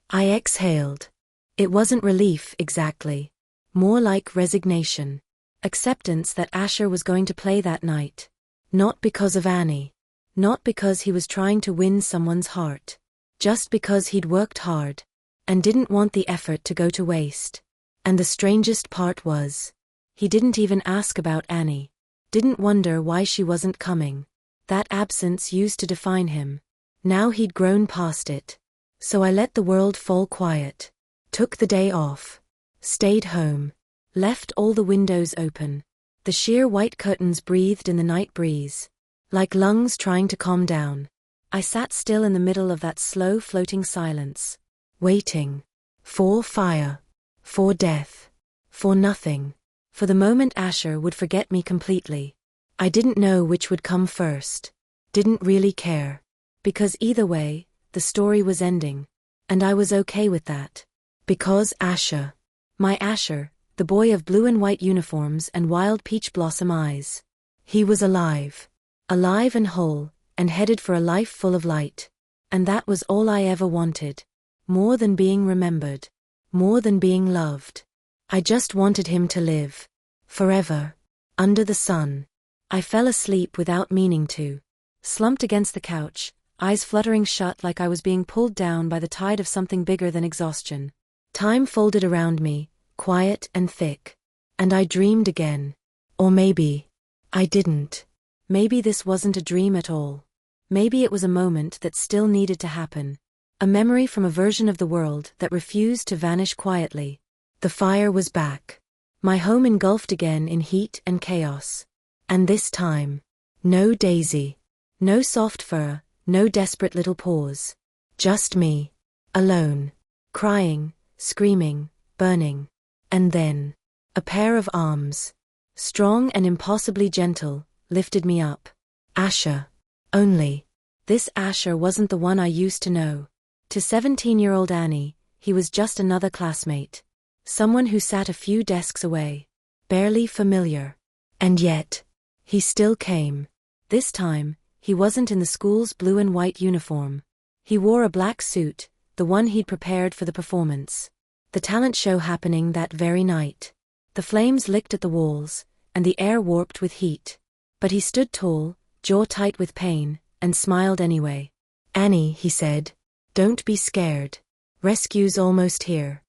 I exhaled. It wasn't relief exactly. More like resignation. Acceptance that Asher was going to play that night. Not because of Annie. Not because he was trying to win someone's heart. Just because he'd worked hard. And didn't want the effort to go to waste. And the strangest part was, he didn't even ask about Annie. Didn't wonder why she wasn't coming. That absence used to define him. Now he'd grown past it. So I let the world fall quiet. Took the day off. Stayed home. Left all the windows open. The sheer white curtains breathed in the night breeze. Like lungs trying to calm down. I sat still in the middle of that slow floating silence. Waiting. For fire. For death. For nothing. For the moment Asher would forget me completely. I didn't know which would come first. Didn't really care. Because either way, the story was ending. And I was okay with that. Because Asher. My Asher, the boy of blue and white uniforms and wild peach blossom eyes. He was alive. Alive and whole, and headed for a life full of light. And that was all I ever wanted. More than being remembered. More than being loved. I just wanted him to live. Forever. Under the sun. I fell asleep without meaning to. Slumped against the couch, eyes fluttering shut like I was being pulled down by the tide of something bigger than exhaustion. Time folded around me, quiet and thick. And I dreamed again. Or maybe I didn't. Maybe this wasn't a dream at all. Maybe it was a moment that still needed to happen. A memory from a version of the world that refused to vanish quietly. The fire was back. My home engulfed again in heat and chaos. And this time, no Daisy. No soft fur, no desperate little paws. Just me. Alone. Crying, screaming, burning. And then, a pair of arms. Strong and impossibly gentle, lifted me up. Asher. Only. This Asher wasn't the one I used to know. To 17-year-old Annie, he was just another classmate. Someone who sat a few desks away. Barely familiar. And yet, he still came. This time, He wasn't in the school's blue and white uniform. He wore a black suit, the one he'd prepared for the performance. The talent show happening that very night. The flames licked at the walls, and the air warped with heat. But he stood tall, jaw tight with pain, and smiled anyway. "Annie," he said, "don't be scared. Rescue's almost here."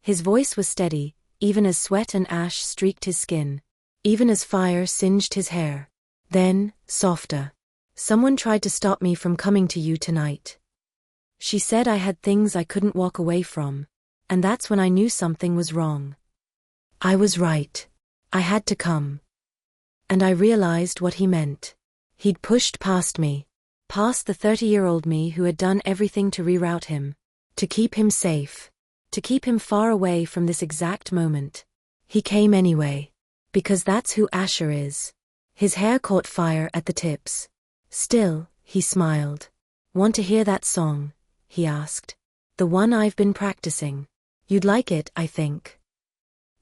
His voice was steady, even as sweat and ash streaked his skin, even as fire singed his hair. Then, softer. "Someone tried to stop me from coming to you tonight. She said I had things I couldn't walk away from, and that's when I knew something was wrong. I was right. I had to come." And I realized what he meant. He'd pushed past me. Past the 30-year-old me who had done everything to reroute him. To keep him safe. To keep him far away from this exact moment. He came anyway. Because that's who Asher is. His hair caught fire at the tips. Still, he smiled. "Want to hear that song?" he asked. "The one I've been practicing. You'd like it, I think."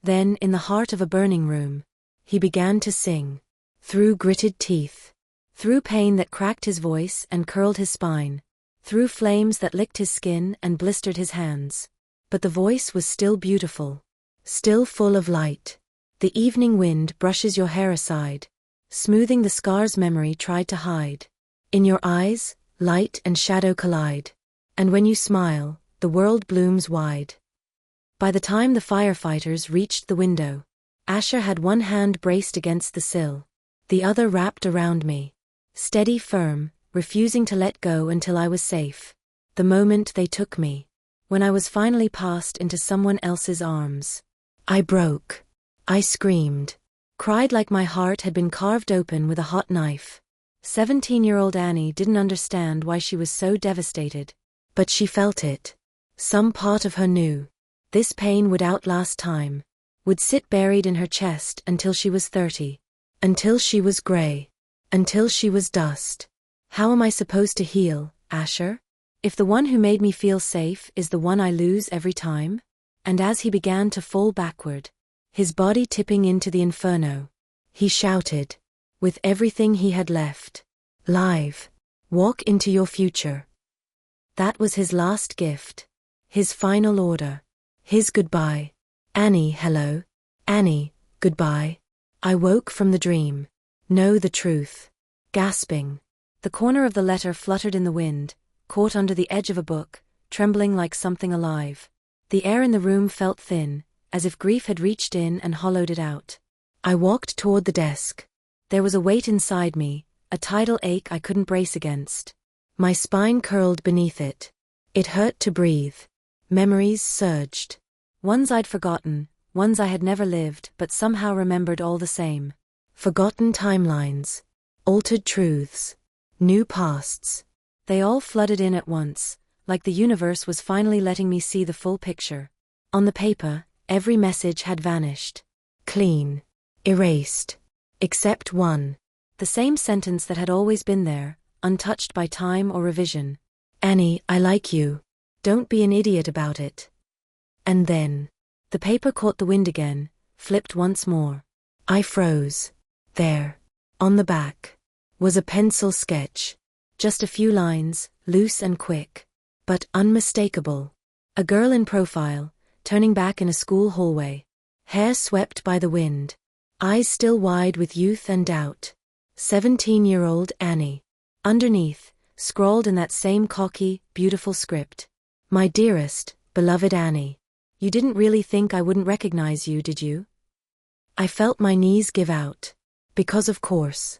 Then, in the heart of a burning room, he began to sing. Through gritted teeth. Through pain that cracked his voice and curled his spine. Through flames that licked his skin and blistered his hands. But the voice was still beautiful. Still full of light. The evening wind brushes your hair aside, smoothing the scars memory tried to hide. In your eyes, light and shadow collide. And when you smile, the world blooms wide. By the time the firefighters reached the window, Asher had one hand braced against the sill, the other wrapped around me. Steady, firm, refusing to let go until I was safe. The moment they took me. When I was finally passed into someone else's arms. I broke. I screamed. Cried like my heart had been carved open with a hot knife. 17-year-old Annie didn't understand why she was so devastated. But she felt it. Some part of her knew. This pain would outlast time. Would sit buried in her chest until she was 30. Until she was gray. Until she was dust. How am I supposed to heal, Asher? If the one who made me feel safe is the one I lose every time? And as he began to fall backward, his body tipping into the inferno, he shouted, with everything he had left, "Live. Walk into your future." That was his last gift. His final order. His goodbye. "Annie, hello. Annie, goodbye." I woke from the dream. Know the truth. Gasping. The corner of the letter fluttered in the wind, caught under the edge of a book, trembling like something alive. The air in the room felt thin, as if grief had reached in and hollowed it out. I walked toward the desk. There was a weight inside me, a tidal ache I couldn't brace against. My spine curled beneath it. It hurt to breathe. Memories surged. Ones I'd forgotten, ones I had never lived but somehow remembered all the same. Forgotten timelines. Altered truths. New pasts. They all flooded in at once, like the universe was finally letting me see the full picture. On the paper, every message had vanished. Clean. Erased. Except one. The same sentence that had always been there, untouched by time or revision. "Annie, I like you. Don't be an idiot about it." And then, the paper caught the wind again, flipped once more. I froze. There, on the back, was a pencil sketch. Just a few lines, loose and quick, but unmistakable. A girl in profile, turning back in a school hallway. Hair swept by the wind. Eyes still wide with youth and doubt. 17-year-old Annie. Underneath, scrawled in that same cocky, beautiful script. "My dearest, beloved Annie. You didn't really think I wouldn't recognize you, did you?" I felt my knees give out. Because of course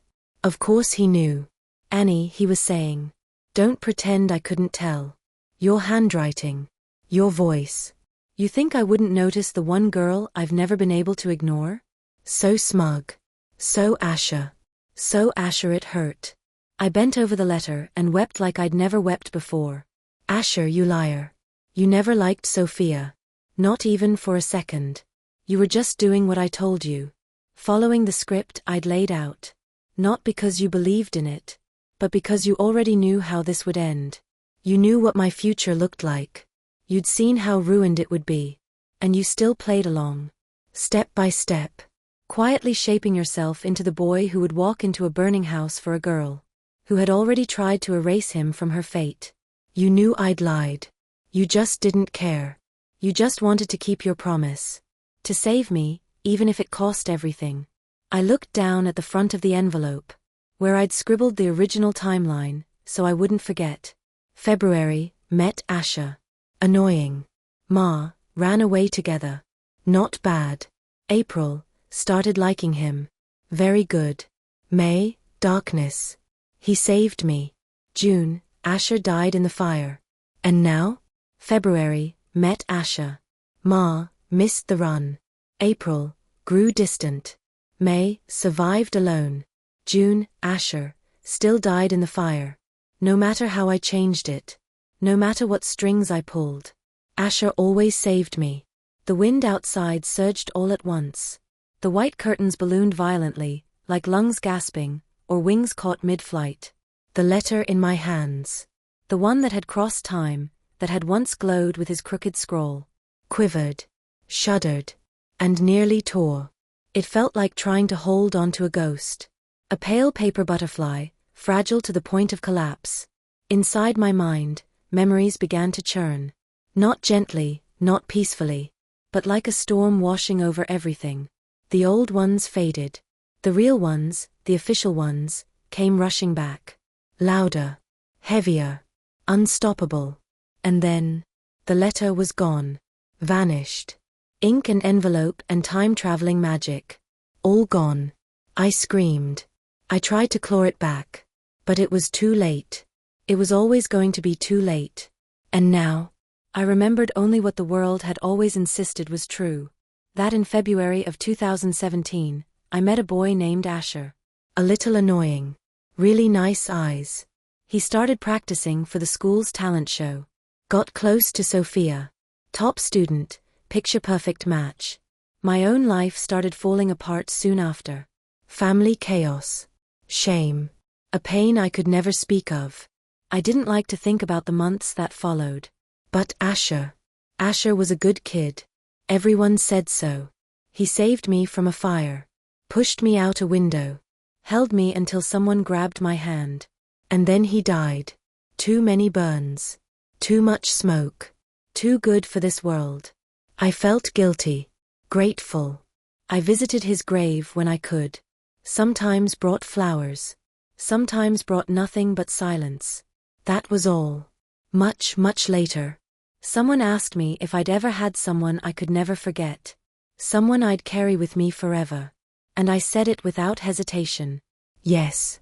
he knew. "Annie," he was saying. "Don't pretend I couldn't tell. Your handwriting. Your voice. You think I wouldn't notice the one girl I've never been able to ignore? So smug. So Asher. So Asher it hurt." I bent over the letter and wept like I'd never wept before. "Asher, you liar. You never liked Sophia. Not even for a second. You were just doing what I told you. Following the script I'd laid out. Not because you believed in it, but because you already knew how this would end. You knew what my future looked like. You'd seen how ruined it would be. And you still played along. Step by step. Quietly shaping yourself into the boy who would walk into a burning house for a girl. who had already tried to erase him from her fate. You knew I'd lied. You just didn't care. You just wanted to keep your promise. To save me, even if it cost everything. I looked down at the front of the envelope, where I'd scribbled the original timeline, so I wouldn't forget. February, met Asher. Annoying. Ma, ran away together. Not bad. April, started liking him. Very good. May, darkness. He saved me. June, Asher died in the fire. And now? February, met Asher. Ma, missed the run. April, grew distant. May, survived alone. June, Asher, still died in the fire. No matter how I changed it. No matter what strings I pulled. Asher always saved me. The wind outside surged all at once. The white curtains ballooned violently, like lungs gasping, or wings caught mid-flight. The letter in my hands. The one that had crossed time, that had once glowed with his crooked scroll. Quivered. Shuddered. And nearly tore. It felt like trying to hold onto a ghost. A pale paper butterfly, fragile to the point of collapse. Inside my mind, memories began to churn. Not gently, not peacefully, but like a storm washing over everything. The old ones faded. The real ones, the official ones, came rushing back. Louder. Heavier. Unstoppable. And then, the letter was gone. Vanished. Ink and envelope and time-traveling magic. All gone. I screamed. I tried to claw it back. But it was too late. It was always going to be too late. And now? I remembered only what the world had always insisted was true. That in February of 2017, I met a boy named Asher. A little annoying. Really nice eyes. He started practicing for the school's talent show. Got close to Sophia. Top student, picture-perfect match. My own life started falling apart soon after. Family chaos. Shame. A pain I could never speak of. I didn't like to think about the months that followed. But Asher. Asher was a good kid. Everyone said so. He saved me from a fire. Pushed me out a window. Held me until someone grabbed my hand. And then he died. Too many burns. Too much smoke. Too good for this world. I felt guilty. Grateful. I visited his grave when I could. Sometimes brought flowers. Sometimes brought nothing but silence. That was all. Much, much later. Someone asked me if I'd ever had someone I could never forget. Someone I'd carry with me forever. And I said it without hesitation. Yes.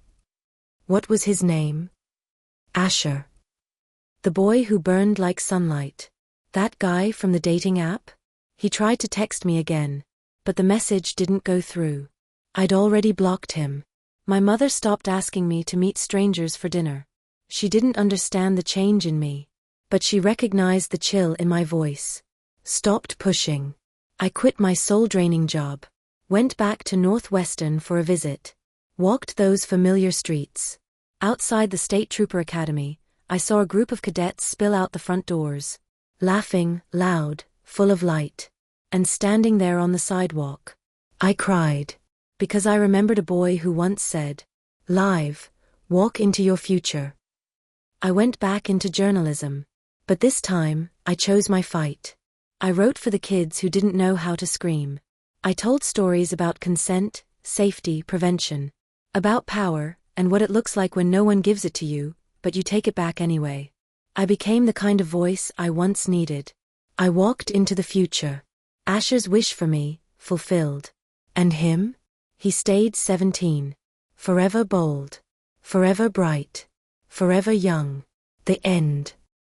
What was his name? Asher. The boy who burned like sunlight. That guy from the dating app? He tried to text me again. But the message didn't go through. I'd already blocked him. My mother stopped asking me to meet strangers for dinner. She didn't understand the change in me. But she recognized the chill in my voice. Stopped pushing. I quit my soul-draining job. Went back to Northwestern for a visit. Walked those familiar streets. Outside the State Trooper Academy, I saw a group of cadets spill out the front doors. Laughing, loud, full of light. And standing there on the sidewalk. I cried. Because I remembered a boy who once said, "Live, walk into your future." I went back into journalism. But this time, I chose my fight. I wrote for the kids who didn't know how to scream. I told stories about consent, safety, prevention. About power, and what it looks like when no one gives it to you, but you take it back anyway. I became the kind of voice I once needed. I walked into the future. Asher's wish for me, fulfilled. And him? He stayed 17. Forever bold. Forever bright. Forever young. The end.